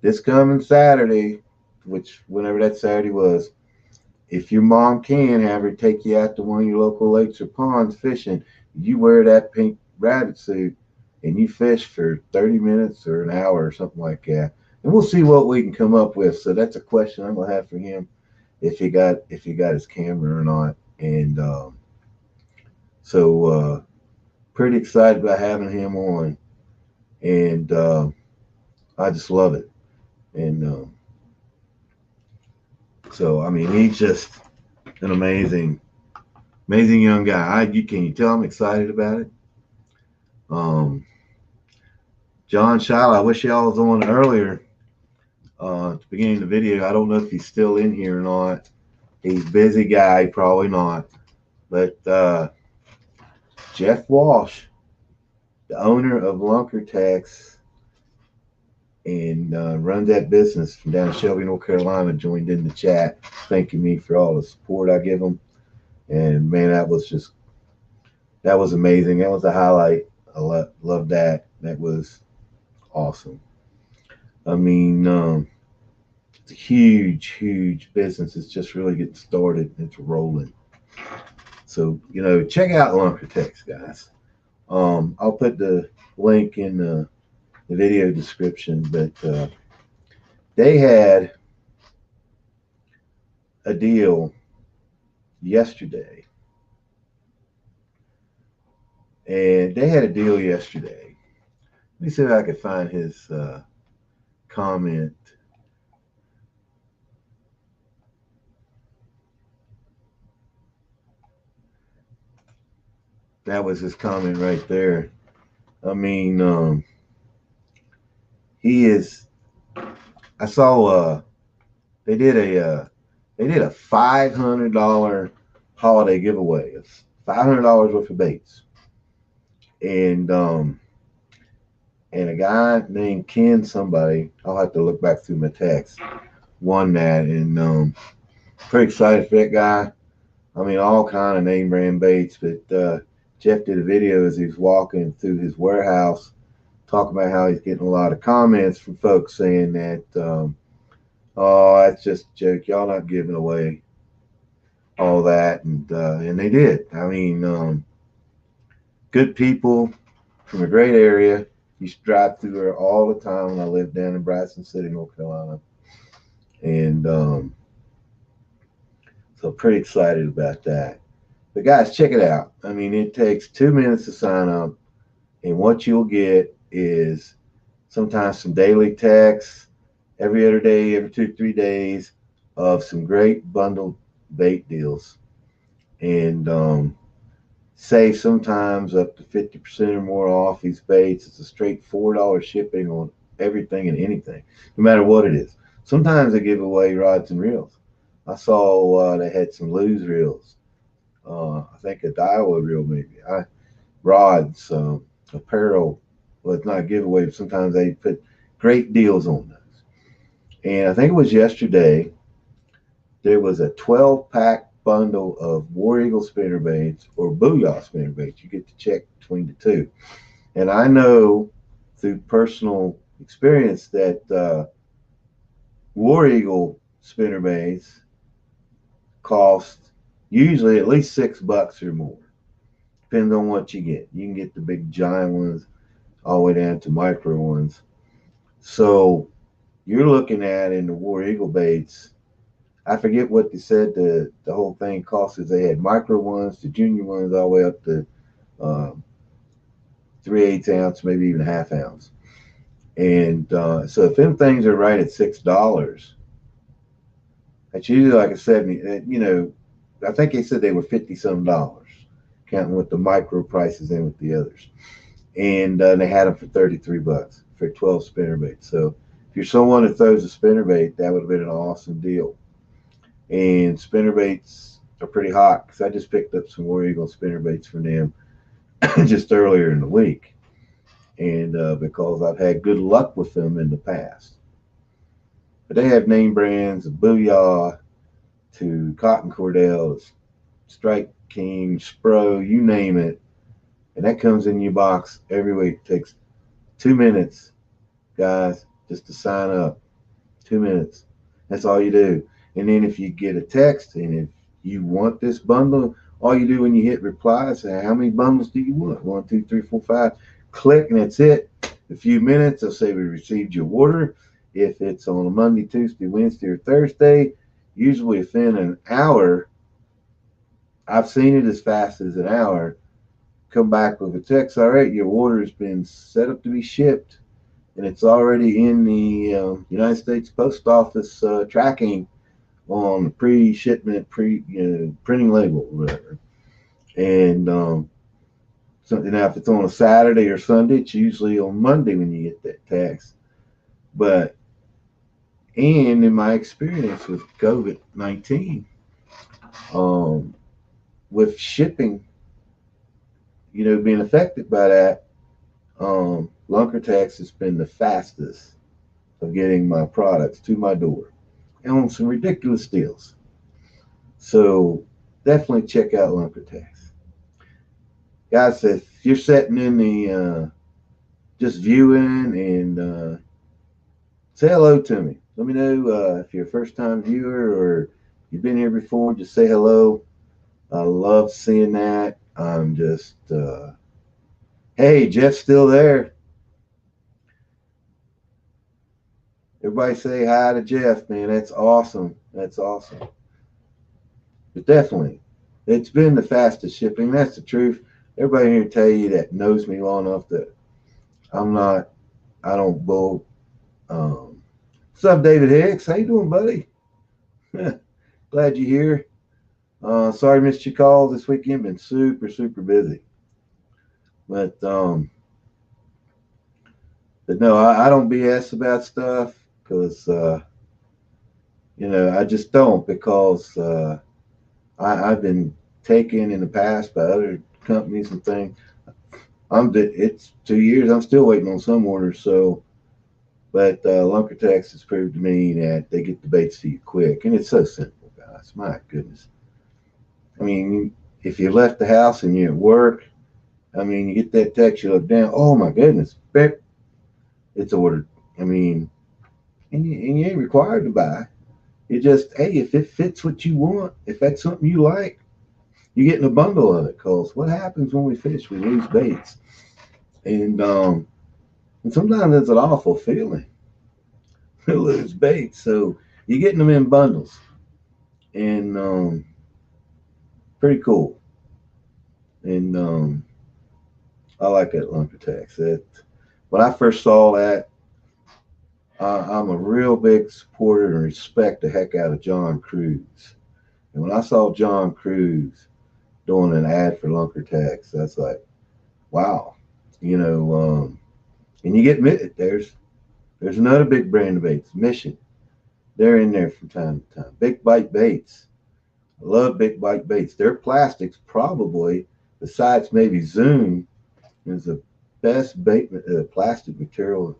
This coming Saturday, which whenever that Saturday was, if your mom can have her take you out to one of your local lakes or ponds fishing, you wear that pink rabbit suit and you fish for 30 minutes or an hour or something like that. And we'll see what we can come up with. So that's a question I'm gonna have for him if he got his camera or not. And so pretty excited about having him on. And I just love it. And so I mean, he's just an amazing young guy. Can you tell I'm excited about it? John Shiloh, I wish y'all was on earlier at the beginning of the video. I don't know if he's still in here or not. He's a busy guy, probably not. But Jeff Walsh, the owner of Lunkertex and runs that business from down in Shelby, North Carolina, joined in the chat, thanking me for all the support I give him. And man, that was amazing. That was a highlight. I love that. That was awesome. I mean, it's a huge business. It's just really getting started. It's rolling. So, check out Lunkertex, guys. I'll put the link in the video description, but they had a deal yesterday. Let me see if I can find his comment. That was his comment right there. I mean, he is. I saw they did a $500 holiday giveaway of $500 worth of baits. And and a guy named Ken somebody, I'll have to look back through my text, won that. And pretty excited for that guy. I mean, all kind of name brand baits. But Jeff did a video as he was walking through his warehouse, talking about how he's getting a lot of comments from folks saying that, oh, that's just a joke. Y'all not giving away all that. And they did. I mean, good people from a great area. Used to drive through there all the time when I lived down in Bryson City, North Carolina. And so pretty excited about that. But guys, check it out. I mean, it takes 2 minutes to sign up, and what you'll get is sometimes some daily texts every other day, every 2, 3 days of some great bundled bait deals, and save sometimes up to 50% or more off these baits. It's a straight $4 shipping on everything and anything, no matter what it is. Sometimes they give away rods and reels. I saw they had some Lew's reels. I think a Daiwa reel maybe. Rods, apparel. Well, it's not a giveaway, but sometimes they put great deals on those. And I think it was yesterday, there was a 12-pack bundle of War Eagle spinnerbaits or Booyah spinnerbaits. You get to check between the two. And I know through personal experience that War Eagle spinnerbaits cost usually at least $6 or more. Depends on what you get. You can get the big giant ones all the way down to micro ones. So you're looking at in the War Eagle baits, I forget what they said the whole thing cost is. They had micro ones to junior ones all the way up to 3/8 ounce, maybe even a half ounce. And so if them things are right at $6, that's usually like a 70. I think they said they were 50 some dollars, counting with the micro prices and with the others. And they had them for $33 for 12 spinnerbaits. So if you're someone that throws a spinnerbait, that would have been an awesome deal. And spinnerbaits are pretty hot because I just picked up some War Eagle spinnerbaits from them just earlier in the week. And because I've had good luck with them in the past. But they have name brands of Booyah to Cotton Cordell, Strike King, Spro, you name it. And that comes in your box every week. It takes 2 minutes, guys, just to sign up. 2 minutes. That's all you do. And then if you get a text and if you want this bundle, all you do when you hit reply is say, how many bundles do you want? 1, 2, 3, 4, 5. Click and that's it. A few minutes, they'll say we received your order. If it's on a Monday, Tuesday, Wednesday, or Thursday, usually within an hour, I've seen it as fast as an hour, come back with a text, all right, your order has been set up to be shipped, and it's already in the United States Post Office tracking on the pre-shipment, printing label, or whatever. And something now, if it's on a Saturday or Sunday, it's usually on Monday when you get that text. But and in my experience with COVID-19, with shipping, being affected by that, Lunkertex has been the fastest of getting my products to my door and on some ridiculous deals. So definitely check out Lunkertex. Guys, if you're sitting in the just viewing and say hello to me. Let me know if you're a first time viewer or you've been here before, just say hello. I love seeing that. I'm just, hey, Jeff's still there. Everybody say hi to Jeff, man. That's awesome. That's awesome. But definitely, it's been the fastest shipping. That's the truth. Everybody here tell you that knows me long enough that I don't bull. What's up, David Hicks? How you doing, buddy? Glad you're here. Sorry I missed your call this weekend. Been super, super busy. But no, I don't BS about stuff because I just don't because I've been taken in the past by other companies and things. It's 2 years. I'm still waiting on some orders. So, but Lunkertex has proved to me that they get the baits to you quick, and it's so simple, guys. My goodness. I mean, if you left the house and you're at work, I mean, you get that text, you look down. Oh my goodness, beep, it's ordered. I mean, and you ain't required to buy. You just, hey, if it fits what you want, if that's something you like, you're getting a bundle of it. Cause what happens when we fish? We lose baits, and sometimes it's an awful feeling to lose baits. So you're getting them in bundles, and pretty cool. And I like that Lunkertex. That when I first saw that, I'm a real big supporter and respect the heck out of John Cruz. And when I saw John Cruz doing an ad for Lunkertex, that's like, wow, you know. And you get there's another big brand of baits, Mission. They're in there from time to time. Big Bite Baits. I love Big Bite Baits. Their plastics probably, besides maybe Zoom, is the best bait plastic material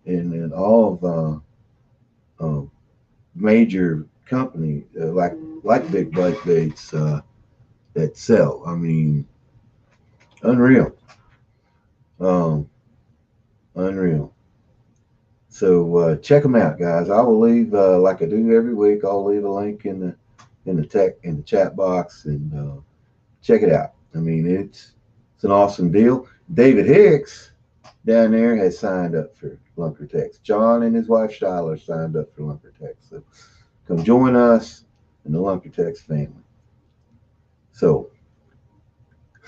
in all of major company like Big Bite Baits that sell. I mean, unreal, um, unreal. So check them out, guys. I will leave like I do every week. I'll leave a link in the chat box and check it out. I mean, it's an awesome deal. David Hicks down there has signed up for Lunkertex. John and his wife Shyler signed up for Lunkertex. So come join us in the Lunkertex family. So,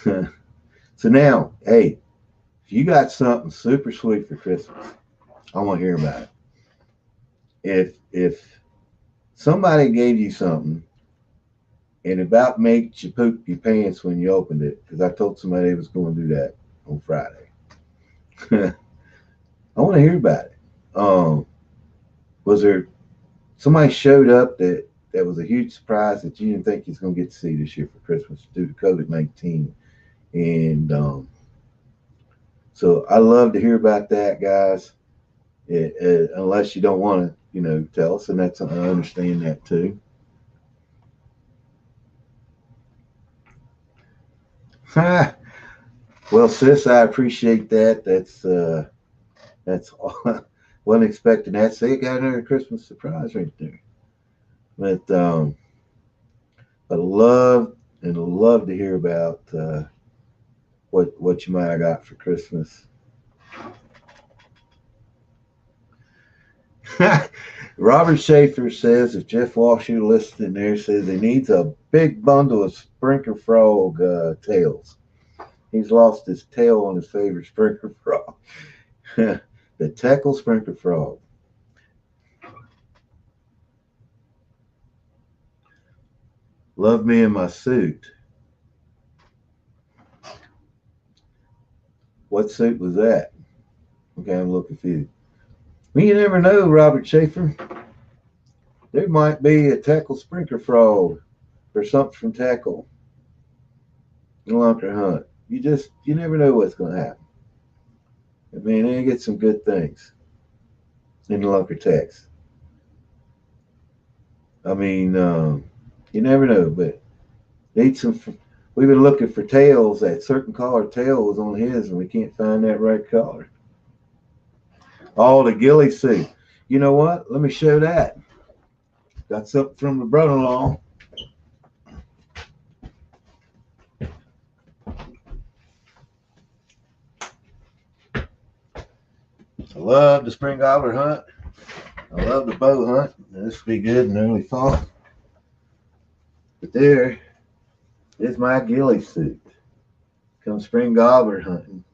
so now, hey, if you got something super sweet for Christmas, I want to hear about it. If somebody gave you something and about made you poop your pants when you opened it, because I told somebody I was going to do that on Friday. I want to hear about it. Was there somebody showed up that was a huge surprise that you didn't think you was going to get to see this year for Christmas due to COVID-19? And so I love to hear about that, guys. Unless you don't want to, tell us, and that's I understand that too. Well, sis, I appreciate that. That's wasn't expecting that. Say, got another Christmas surprise right there. But I love to hear about what you might have got for Christmas. Robert Schaefer says if Jeff Walsh listed in there says he needs a big bundle of sprinkler frog tails. He's lost his tail on his favorite sprinkler frog, the Teckle sprinkler frog. Love me in my suit. What suit was that? Okay, I'm a little confused. Well, you never know, Robert Schaefer. There might be a Teckle sprinkler frog or something from Teckle. Lunker hunt. You never know what's going to happen. I mean, they get some good things in the Lunkertex. I mean, you never know, but need some. We've been looking for tails. That certain color tail was on his, and we can't find that right color. Oh, the ghillie suit. You know what? Let me show that. Got something from the brother-in-law. I love the spring gobbler hunt. I love the bow hunt. This will be good in early fall. But there is my ghillie suit. Come spring gobbler hunting.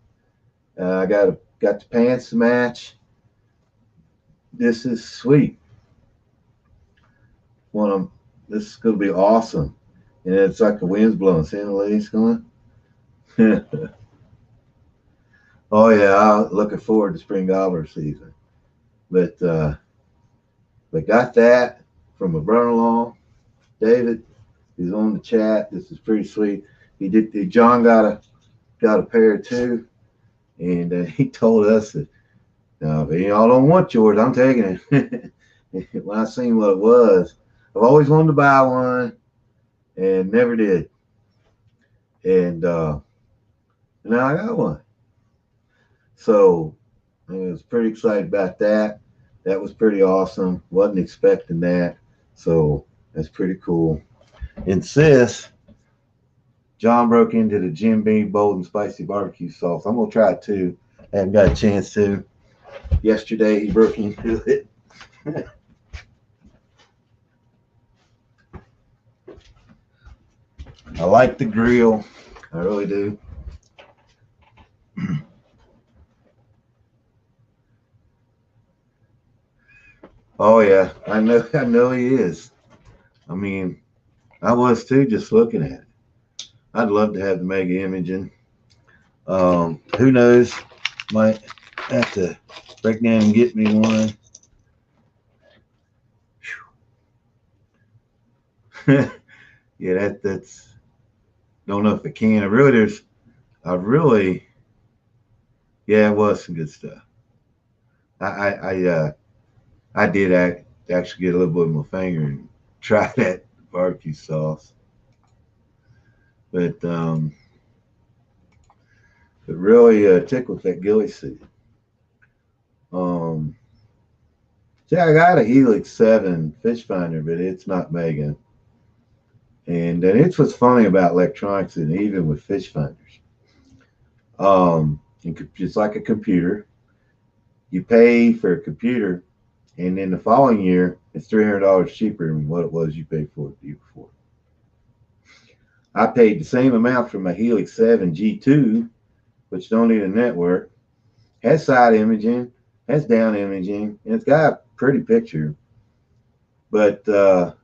I got the pants to match. This is sweet. This is going to be awesome. And it's like the wind's blowing. See the ladies going? Oh yeah, I'm looking forward to spring gobbler season. But got that from my brother-in-law, David. He's on the chat. This is pretty sweet. John got a pair too, and he told us that if y'all don't want yours, I'm taking it. When I seen what it was, I've always wanted to buy one and never did, and now I got one. So I was pretty excited about that. That was pretty awesome. Wasn't expecting that, so that's pretty cool. And sis, John broke into the Jim Beam bold and spicy barbecue sauce. I'm gonna try it too. I haven't got a chance to. Yesterday he broke into it. I like the grill. I really do. Oh yeah, I know he is. I mean, I was too, just looking at it. I'd love to have the mega imaging. Who knows? Might have to break down and get me one. Yeah, that's don't know if I can. Yeah, it was some good stuff. I did actually get a little bit of my finger and try that barbecue sauce, but really tickled that ghillie suit. Um, See, I got a Helix 7 fish finder, but it's not mega. And it's what's funny about electronics, and even with fish finders. It's like a computer. You pay for a computer, and then the following year, it's $300 cheaper than what it was you paid for it the year before. I paid the same amount for my Helix 7 G2, which don't need a network, has side imaging, has down imaging, and it's got a pretty picture. But brother-in-law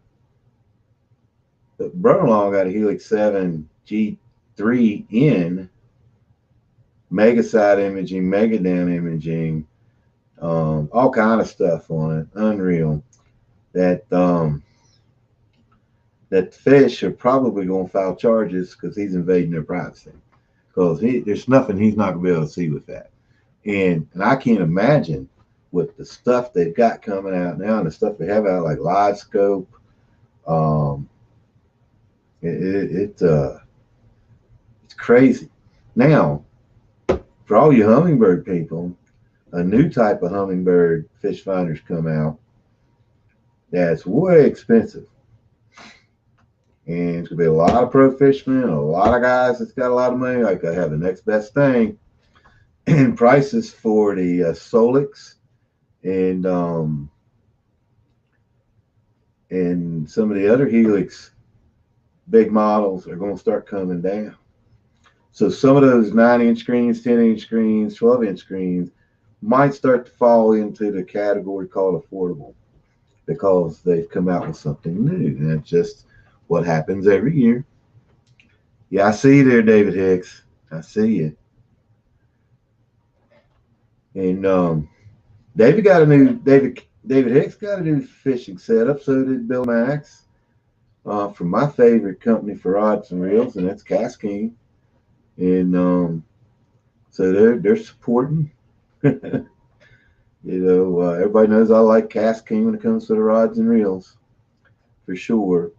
got a Helix 7 G3N, mega side imaging, mega down imaging, all kind of stuff on it. Unreal. That the fish are probably going to file charges because he's invading their privacy. Because there's nothing he's not going to be able to see with that. And I can't imagine with the stuff they've got coming out now and the stuff they have out like Live Scope. It's crazy. Now, for all you hummingbird people, a new type of hummingbird fish finders come out that's way expensive. And it's going to be a lot of pro fishermen, a lot of guys that's got a lot of money, like I have the next best thing. And prices for the Solix and some of the other Helix big models are going to start coming down. So some of those 9-inch screens, 10-inch screens, 12-inch screens might start to fall into the category called affordable because they've come out with something new. And that's just what happens every year. Yeah, I see you there, David Hicks. I see you. And David Hicks got a new fishing setup. So did Bill Max from my favorite company for rods and reels, and that's Cast King. And so they're supporting. Everybody knows I like Cast King when it comes to the rods and reels, for sure.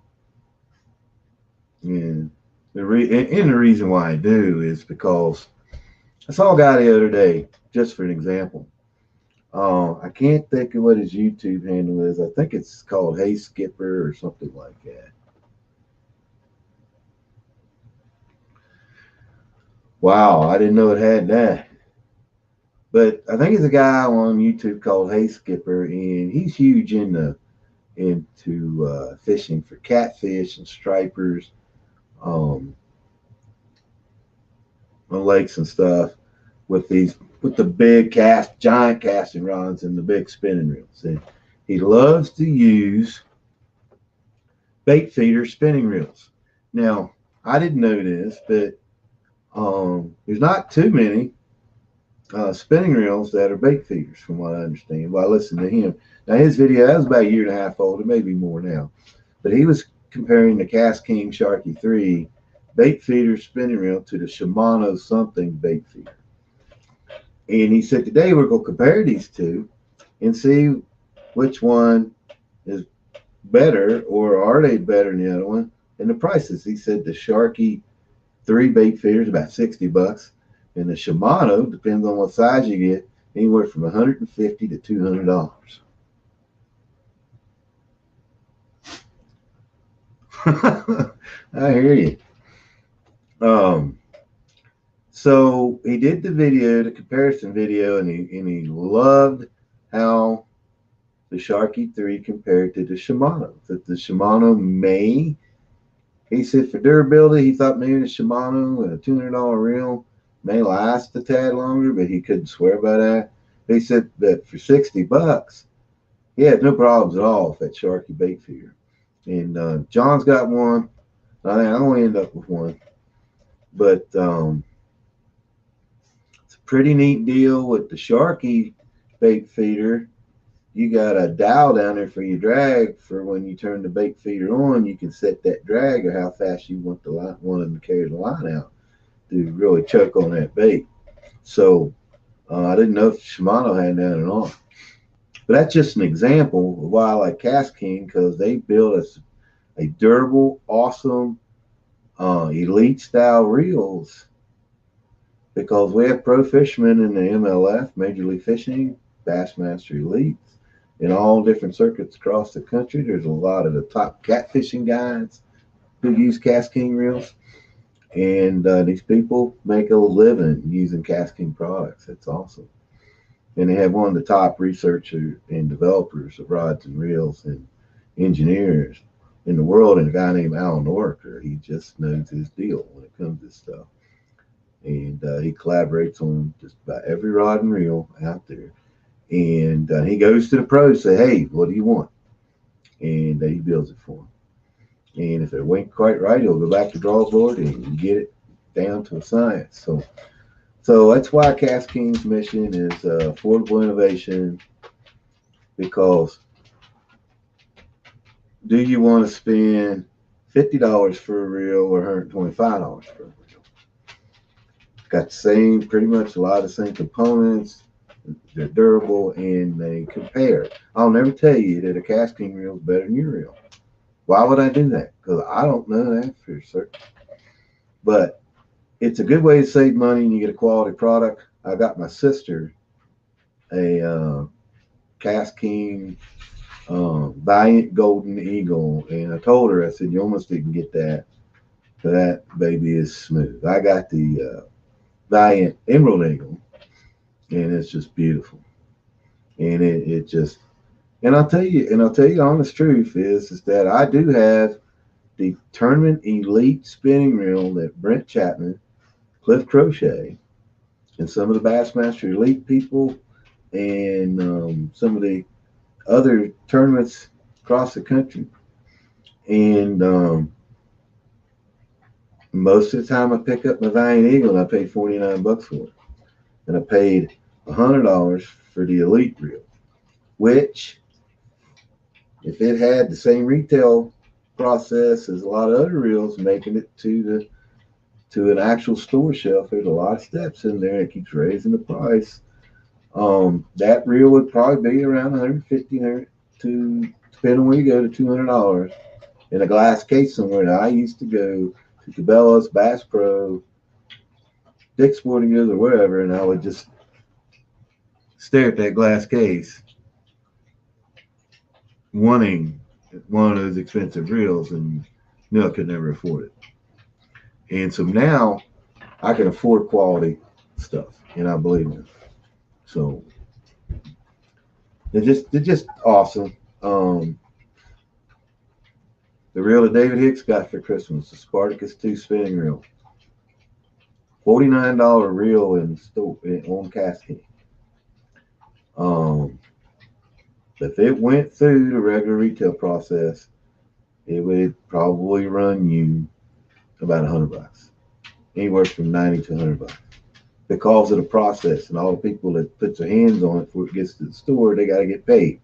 And the reason why I do is because I saw a guy the other day, just for an example. I can't think of what his YouTube handle is. I think it's called Hey Skipper or something like that. Wow, I didn't know it had that. But I think it's a guy on YouTube called Hey Skipper, and he's huge into fishing for catfish and stripers on lakes and stuff with the big giant casting rods and the big spinning reels. And he loves to use bait feeder spinning reels. Now, I didn't know this, but there's not too many spinning reels that are bait feeders, from what I understand. Well, I listened to him. Now, his video, that was about a year and a half old. It may be more now. But he was comparing the Cast King Sharky 3 bait feeder spinning reel to the Shimano something bait feeder. And he said, today we're going to compare these two and see which one is better, or are they better than the other one, and the prices. He said the Sharky 3 bait feeder is about $60, and the Shimano, depends on what size you get, anywhere from $150 to $200. I hear you. So he did the video, the comparison video, and he loved how the Sharky 3 compared to the Shimano. That the Shimano he said for durability, he thought maybe the Shimano and a $200 reel may last a tad longer, but he couldn't swear by that. He said that for $60, he had no problems at all with that Sharky bait feeder. And John's got one. I think I'm going to end up with one. But it's a pretty neat deal with the Sharky bait feeder. You got a dial down there for your drag. For when you turn the bait feeder on, you can set that drag or how fast you want them to carry the line out to really choke on that bait. So I didn't know if Shimano had that or not. But that's just an example of why I like Cast King, because they build a durable, awesome, elite style reels. Because we have pro fishermen in the MLF, Major League Fishing, Bassmaster Elites, in all different circuits across the country. There's a lot of the top catfishing guides who use Cast King reels. And these people make a living using Cast King products. That's awesome. And they have one of the top researchers and developers of rods and reels and engineers in the world, and a guy named Alan Oraker. He just knows his deal when it comes to stuff. And he collaborates on just about every rod and reel out there. And he goes to the pros, say, hey, what do you want? And he builds it for them. And if it ain't quite right, he'll go back to the drawing board and get it down to a science. So that's why Cast King's mission is affordable innovation. Because do you want to spend $50 for a reel or $125 for a reel? Got the same, pretty much a lot of the same components. They're durable and they compare. I'll never tell you that a Cast King reel is better than your reel. Why would I do that? Because I don't know that for certain. But it's a good way to save money and you get a quality product. I got my sister a Cast King Valiant Golden Eagle, and I told her, I said, you almost didn't get that. That baby is smooth. I got the Valiant Emerald Eagle, and it's just beautiful. And it just, and I'll tell you the honest truth is that I do have the Tournament Elite spinning reel that Brent Chapman, Cliff Crochet, and some of the Bassmaster Elite people, and some of the other tournaments across the country. And most of the time I pick up my Valiant Eagle and I paid $49 for it. And I paid $100 for the Elite reel, which, if it had the same retail process as a lot of other reels, making it to an actual store shelf, there's a lot of steps in there. It keeps raising the price. That reel would probably be around $150 to, depending on where you go, to $200 in a glass case somewhere. Now, I used to go to Cabela's, Bass Pro, Dick's Sporting Goods, or wherever, and I would just stare at that glass case, wanting one of those expensive reels, and knew I could never afford it. And so now I can afford quality stuff, and I believe in it. So they're just awesome. The reel that David Hicks got for Christmas, the Spartacus 2 spinning reel, $49 reel on Cast King. If it went through the regular retail process, it would probably run you about $100, anywhere from $90 to $100. Because of the process and all the people that put their hands on it before it gets to the store, they got to get paid.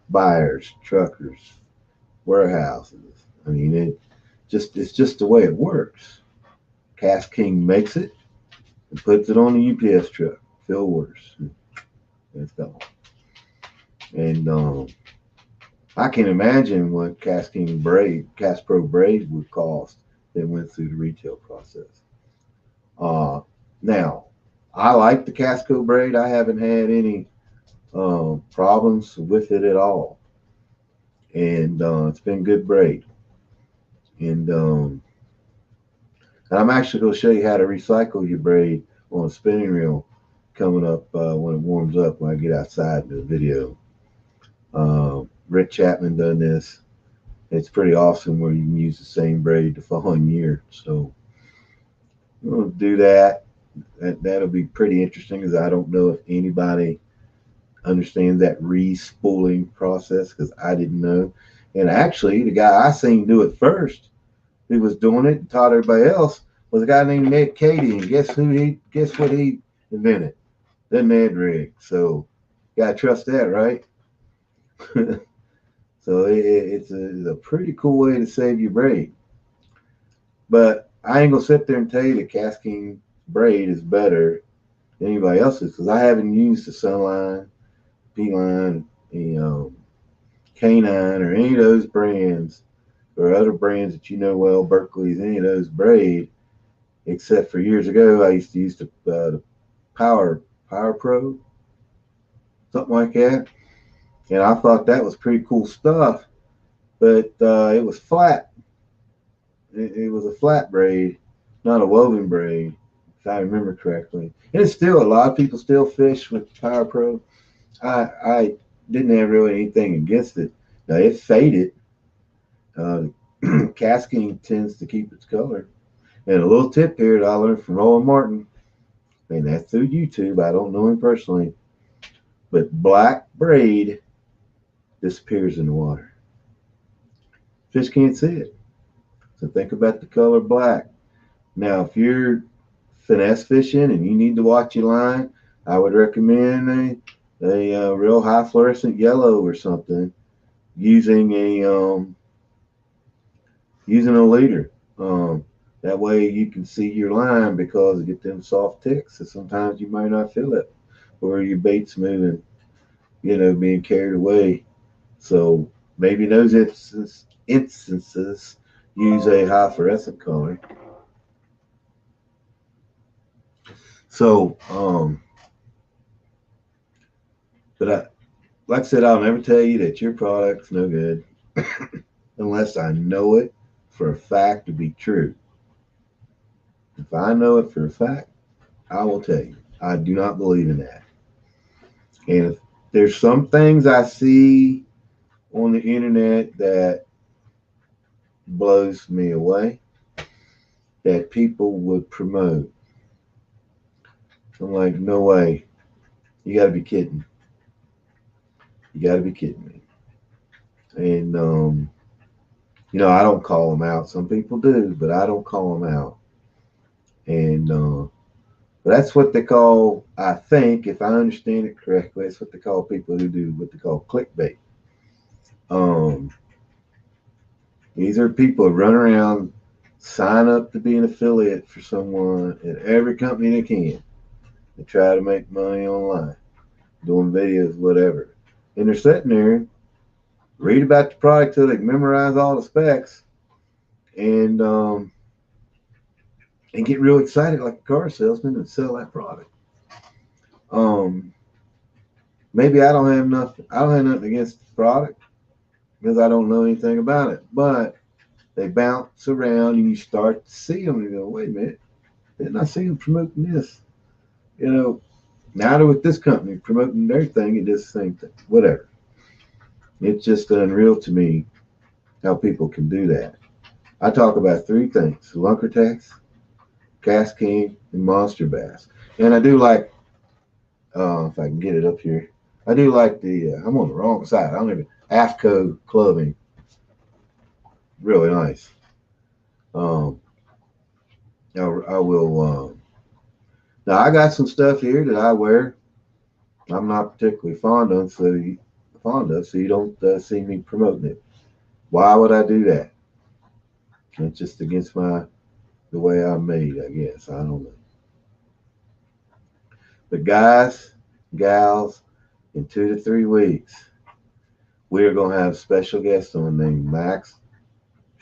Buyers, truckers, warehouses, I mean, it's just the way it works. Cask King makes it and puts it on the UPS truck. Fill orders. Let's go. And I can imagine what Cask Pro braid would cost that went through the retail process. Now, I like the Casco braid. I haven't had any problems with it at all, and it's been good braid. And I'm actually going to show you how to recycle your braid on a spinning reel coming up when it warms up when I get outside in the video. Rick Chapman done this. It's pretty awesome where you can use the same braid the following year. So we'll do that. That'll be pretty interesting because I don't know if anybody understands that re-spooling process because I didn't know. And actually, the guy I seen do it first, who was doing it and taught everybody else, was a guy named Ned Cady. And guess what he invented? The Ned rig. So you gotta trust that, right? So it's a pretty cool way to save your braid. But I ain't gonna sit there and tell you the Cask King braid is better than anybody else's because I haven't used the Sunline, P-Line, Canine, or any of those brands or other brands that you know well, Berkeley's, any of those braid, except for years ago I used to use the Power Pro, something like that. And I thought that was pretty cool stuff, but it was flat. It was a flat braid, not a woven braid, if I remember correctly. And it's still, a lot of people still fish with Power Pro. I didn't have really anything against it. Now, it faded. Cask King tends to keep its color. And a little tip here that I learned from Roland Martin, and that's through YouTube. I don't know him personally, but black braid disappears in the water. Fish can't see it. So think about the color black. Now, if you're finesse fishing and you need to watch your line, I would recommend a real high fluorescent yellow or something, using a leader. That way you can see your line because you get them soft ticks. So sometimes you might not feel it, or your bait's moving, being carried away. So maybe in those instances, use a high fluorescent color. So, but like I said, I'll never tell you that your product's no good unless I know it for a fact to be true. If I know it for a fact, I will tell you. I do not believe in that. And if there's some things I see on the internet that blows me away, that people would promote, I'm like, no way. You got to be kidding. You got to be kidding me. And, I don't call them out. Some people do, but I don't call them out. And that's what they call, I think, if I understand it correctly, that's what they call people who do what they call clickbait. These are people who run around, sign up to be an affiliate for someone at every company they can. They try to make money online, doing videos, whatever. And they're sitting there, read about the product till they memorize all the specs, and get real excited like a car salesman and sell that product. Maybe I don't have nothing against the product because I don't know anything about it. But they bounce around and you start to see them and you go, wait a minute, didn't I see them promoting this? Now they're with this company promoting their thing, it does the same thing. Whatever. It's just unreal to me how people can do that. I talk about three things: Lunkertex, Cask King, and Monster Bass. And I do like, if I can get it up here, I do like I'm on the wrong side. I don't even, AFCO clubbing. Really nice. I will, now I got some stuff here that I wear I'm not particularly fond of, so you don't see me promoting it. Why would I do that? It's just against the way I'm made, I guess. I don't know. But guys, gals, in 2 to 3 weeks, we are gonna have a special guest on named Max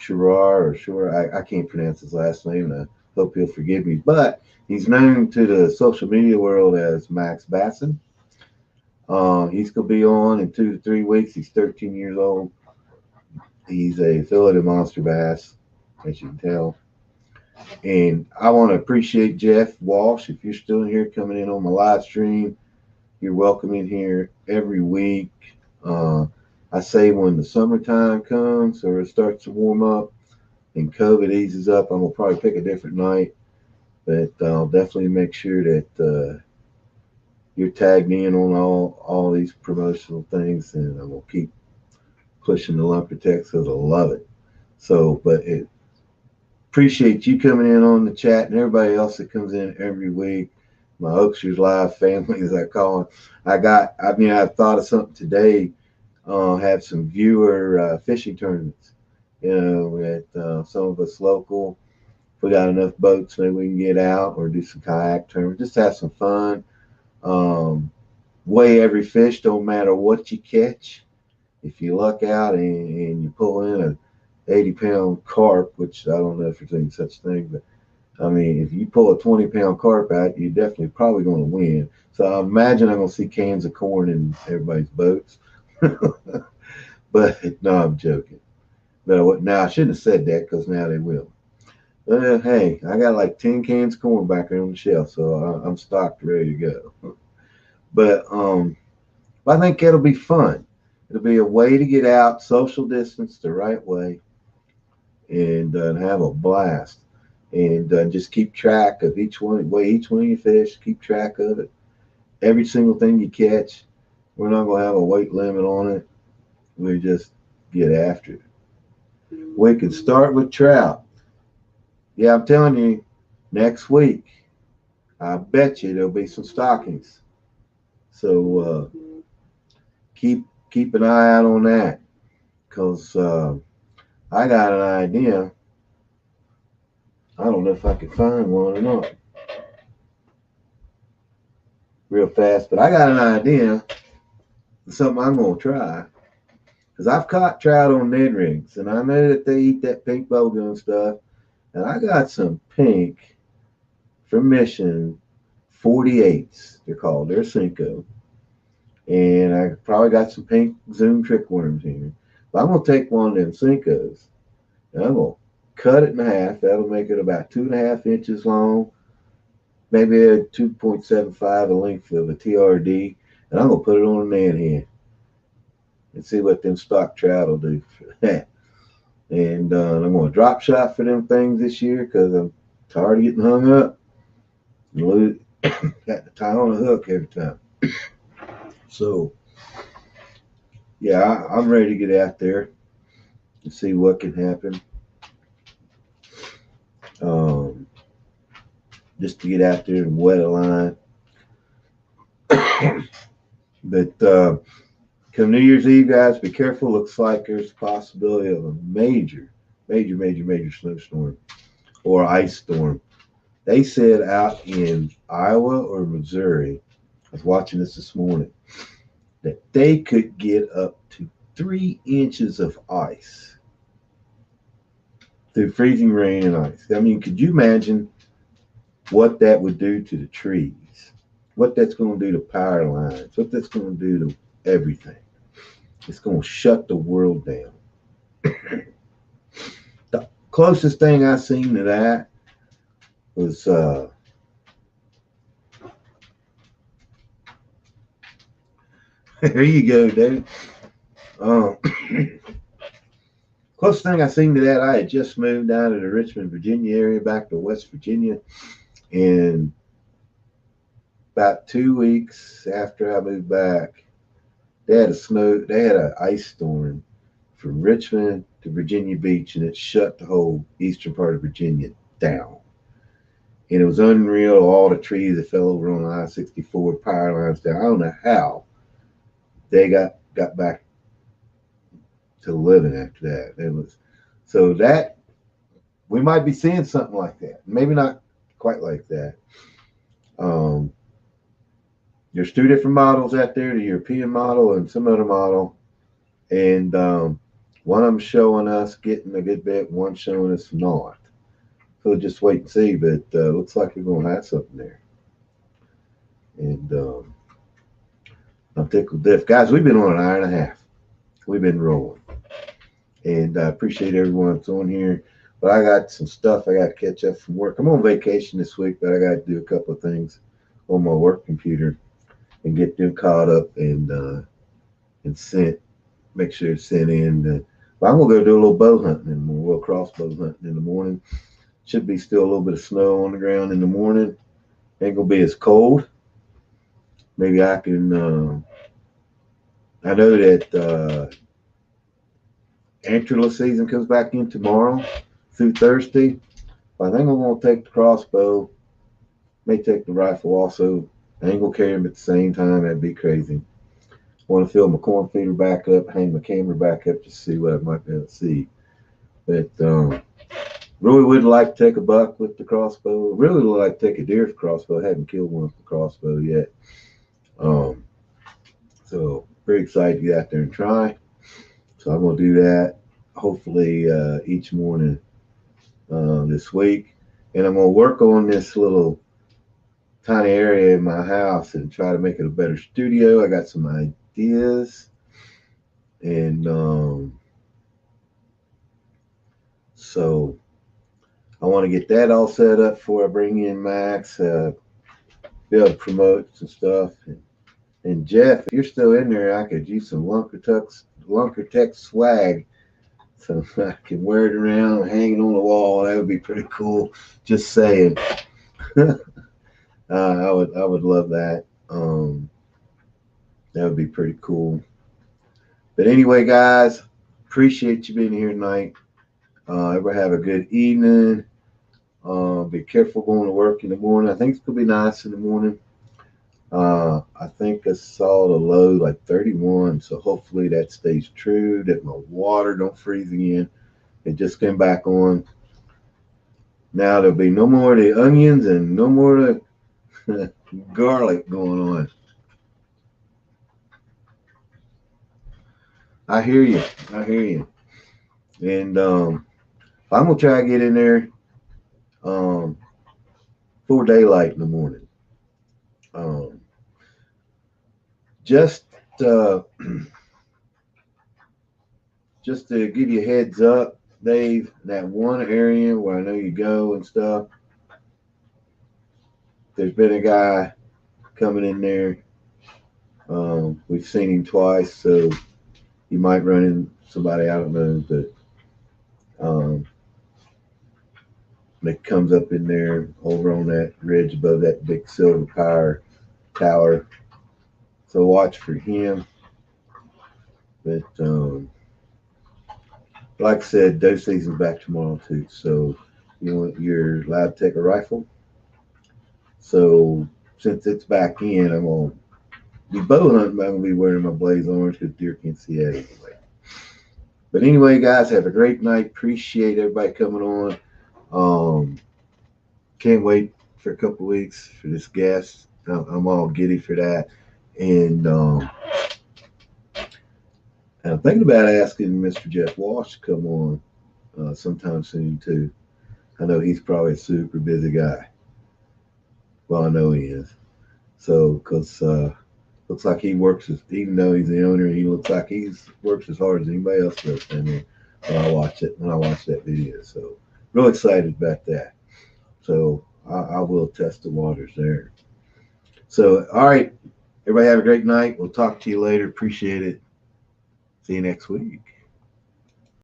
Shurar or Shura. I can't pronounce his last name. And I hope he'll forgive me. But he's known to the social media world as Max Basson. He's gonna be on in 2 to 3 weeks. He's 13 years old. He's a Philadelphia monster bass, as you can tell. And I want to appreciate Jeff Walsh. If you're still in here coming in on my live stream, you're welcome in here every week. Uh, I say when the summertime comes or it starts to warm up and COVID eases up, I'm gonna probably pick a different night. But I'll definitely make sure that you're tagged in on all these promotional things, and I'm gonna keep pushing the lumper text because I love it. So, but it appreciate you coming in on the chat and everybody else that comes in every week. My Oaksters Live family, as I call them. I thought of something today. Have some viewer fishing tournaments. You know, at some of us local. If we got enough boats, maybe we can get out or do some kayak tournaments. Just have some fun. Weigh every fish, don't matter what you catch. If you luck out and you pull in a 80-pound carp, which I don't know if there's any such thing, but I mean, if you pull a 20-pound carp out, you're definitely probably going to win. So I imagine I'm going to see cans of corn in everybody's boats. But no, I'm joking. But now I shouldn't have said that because now they will. Hey, I got like 10 cans of corn back there on the shelf, so I'm stocked, ready to go. But I think it'll be fun. It'll be a way to get out, social distance the right way, and have a blast. And just keep track of each one, weigh each one of your fish, keep track of it. Every single thing you catch, we're not going to have a weight limit on it. We just get after it. We can start with trout. Yeah, I'm telling you, next week, I bet you there'll be some stockings. So keep an eye out on that, because I got an idea. I don't know if I can find one or not real fast, but I got an idea. Something I'm going to try. Because I've caught trout on Ned rigs, and I know that they eat that pink bubblegum stuff. And I got some pink from Mission 48s, they're called. They're Cinco. And I probably got some pink Zoom trick worms here. But I'm going to take one of them Cincos, and I'm going to cut it in half. That'll make it about 2.5 inches long, maybe a 2.75 the length of a TRD. And I'm going to put it on a Ned head and see what them stock trout will do for that. And I'm going to drop shot for them things this year because I'm tired of getting hung up. Got to tie on a hook every time. So, yeah, I'm ready to get out there and see what can happen. Just to get out there and wet a line. But come New Year's Eve, guys, be careful. Looks like there's a possibility of a major snowstorm or ice storm. They said out in Iowa or Missouri, I was watching this morning, that they could get up to 3 inches of ice through freezing rain and ice. I mean, could you imagine what that would do to the trees? What that's going to do to power lines? What that's going to do to everything? It's going to shut the world down. The closest thing I seen to that was there you go, dude. Closest thing I seen to that, I had just moved down to the Richmond, Virginia area, back to West Virginia, and about 2 weeks after I moved back, they had an ice storm from Richmond to Virginia Beach, and it shut the whole eastern part of Virginia down. And it was unreal. All the trees that fell over on I-64, power lines down. I don't know how they got back to living after that. It was so that we might be seeing something like that. Maybe not quite like that. Um, there's two different models out there: the European model and some other model, and one of them showing us getting a good bit, one showing us not. So just wait and see. But looks like we're gonna have something there, and I'm tickled death, guys. We've been on an hour and a half. We've been rolling, and I appreciate everyone that's on here. But I got some stuff I got to catch up from work. I'm on vacation this week, but I got to do a couple of things on my work computer and get them caught up and sent. Make sure it's sent in. But I'm gonna go do a little bow hunting and a little crossbow hunting in the morning. Should be still a little bit of snow on the ground in the morning. Ain't gonna be as cold. Maybe I can. I know that antlerless season comes back in tomorrow through Thursday. I think I'm gonna take the crossbow. May take the rifle also. I ain't gonna carry them at the same time. That'd be crazy. Want to fill my corn feeder back up, hang my camera back up to see what I might be able to see. But really would like to take a buck with the crossbow. Really would like to take a deer with the crossbow. I haven't killed one with the crossbow yet. So very excited to get out there and try. So I'm gonna do that hopefully each morning this week, and I'm gonna work on this little tiny area in my house and try to make it a better studio. I got some ideas, and so I want to get that all set up before I bring in Max, be able to promote some stuff. And Jeff, if you're still in there, I could use some Lunker Tech swag, so I can wear it around, hanging on the wall. That would be pretty cool. Just saying. I would love that. That would be pretty cool. But anyway, guys, appreciate you being here tonight. Everybody have a good evening. Be careful going to work in the morning. I think it's gonna be nice in the morning. I think I saw the low like 31, so hopefully that stays true. That my water don't freeze again. It just came back on. Now there'll be no more of the onions and no more of the garlic going on. I hear you. I hear you. And I'm gonna try to get in there um, before daylight in the morning. Um, just uh, just to give you a heads up, Dave, that one area where I know you go and stuff, there's been a guy coming in there. We've seen him twice, so you might run into somebody, I don't know, but that comes up in there over on that ridge above that big silver power tower. So watch for him. But like I said, doe season's back tomorrow too. So you're allowed to take a rifle. So since it's back in, I'm gonna be bow hunting. But I'm gonna be wearing my blaze orange because deer can't see that anyway. But anyway, guys, have a great night. Appreciate everybody coming on. Can't wait for a couple weeks for this guest. I'm all giddy for that, and I'm thinking about asking Mr. Jeff Walsh to come on sometime soon too. I know he's probably a super busy guy. Well, I know he is. So, because looks like he works as, even though he's the owner, he looks like he's works as hard as anybody else does. I mean, when I watch that video, so real excited about that. So I will test the waters there. So, all right, everybody have a great night. We'll talk to you later. Appreciate it. See you next week.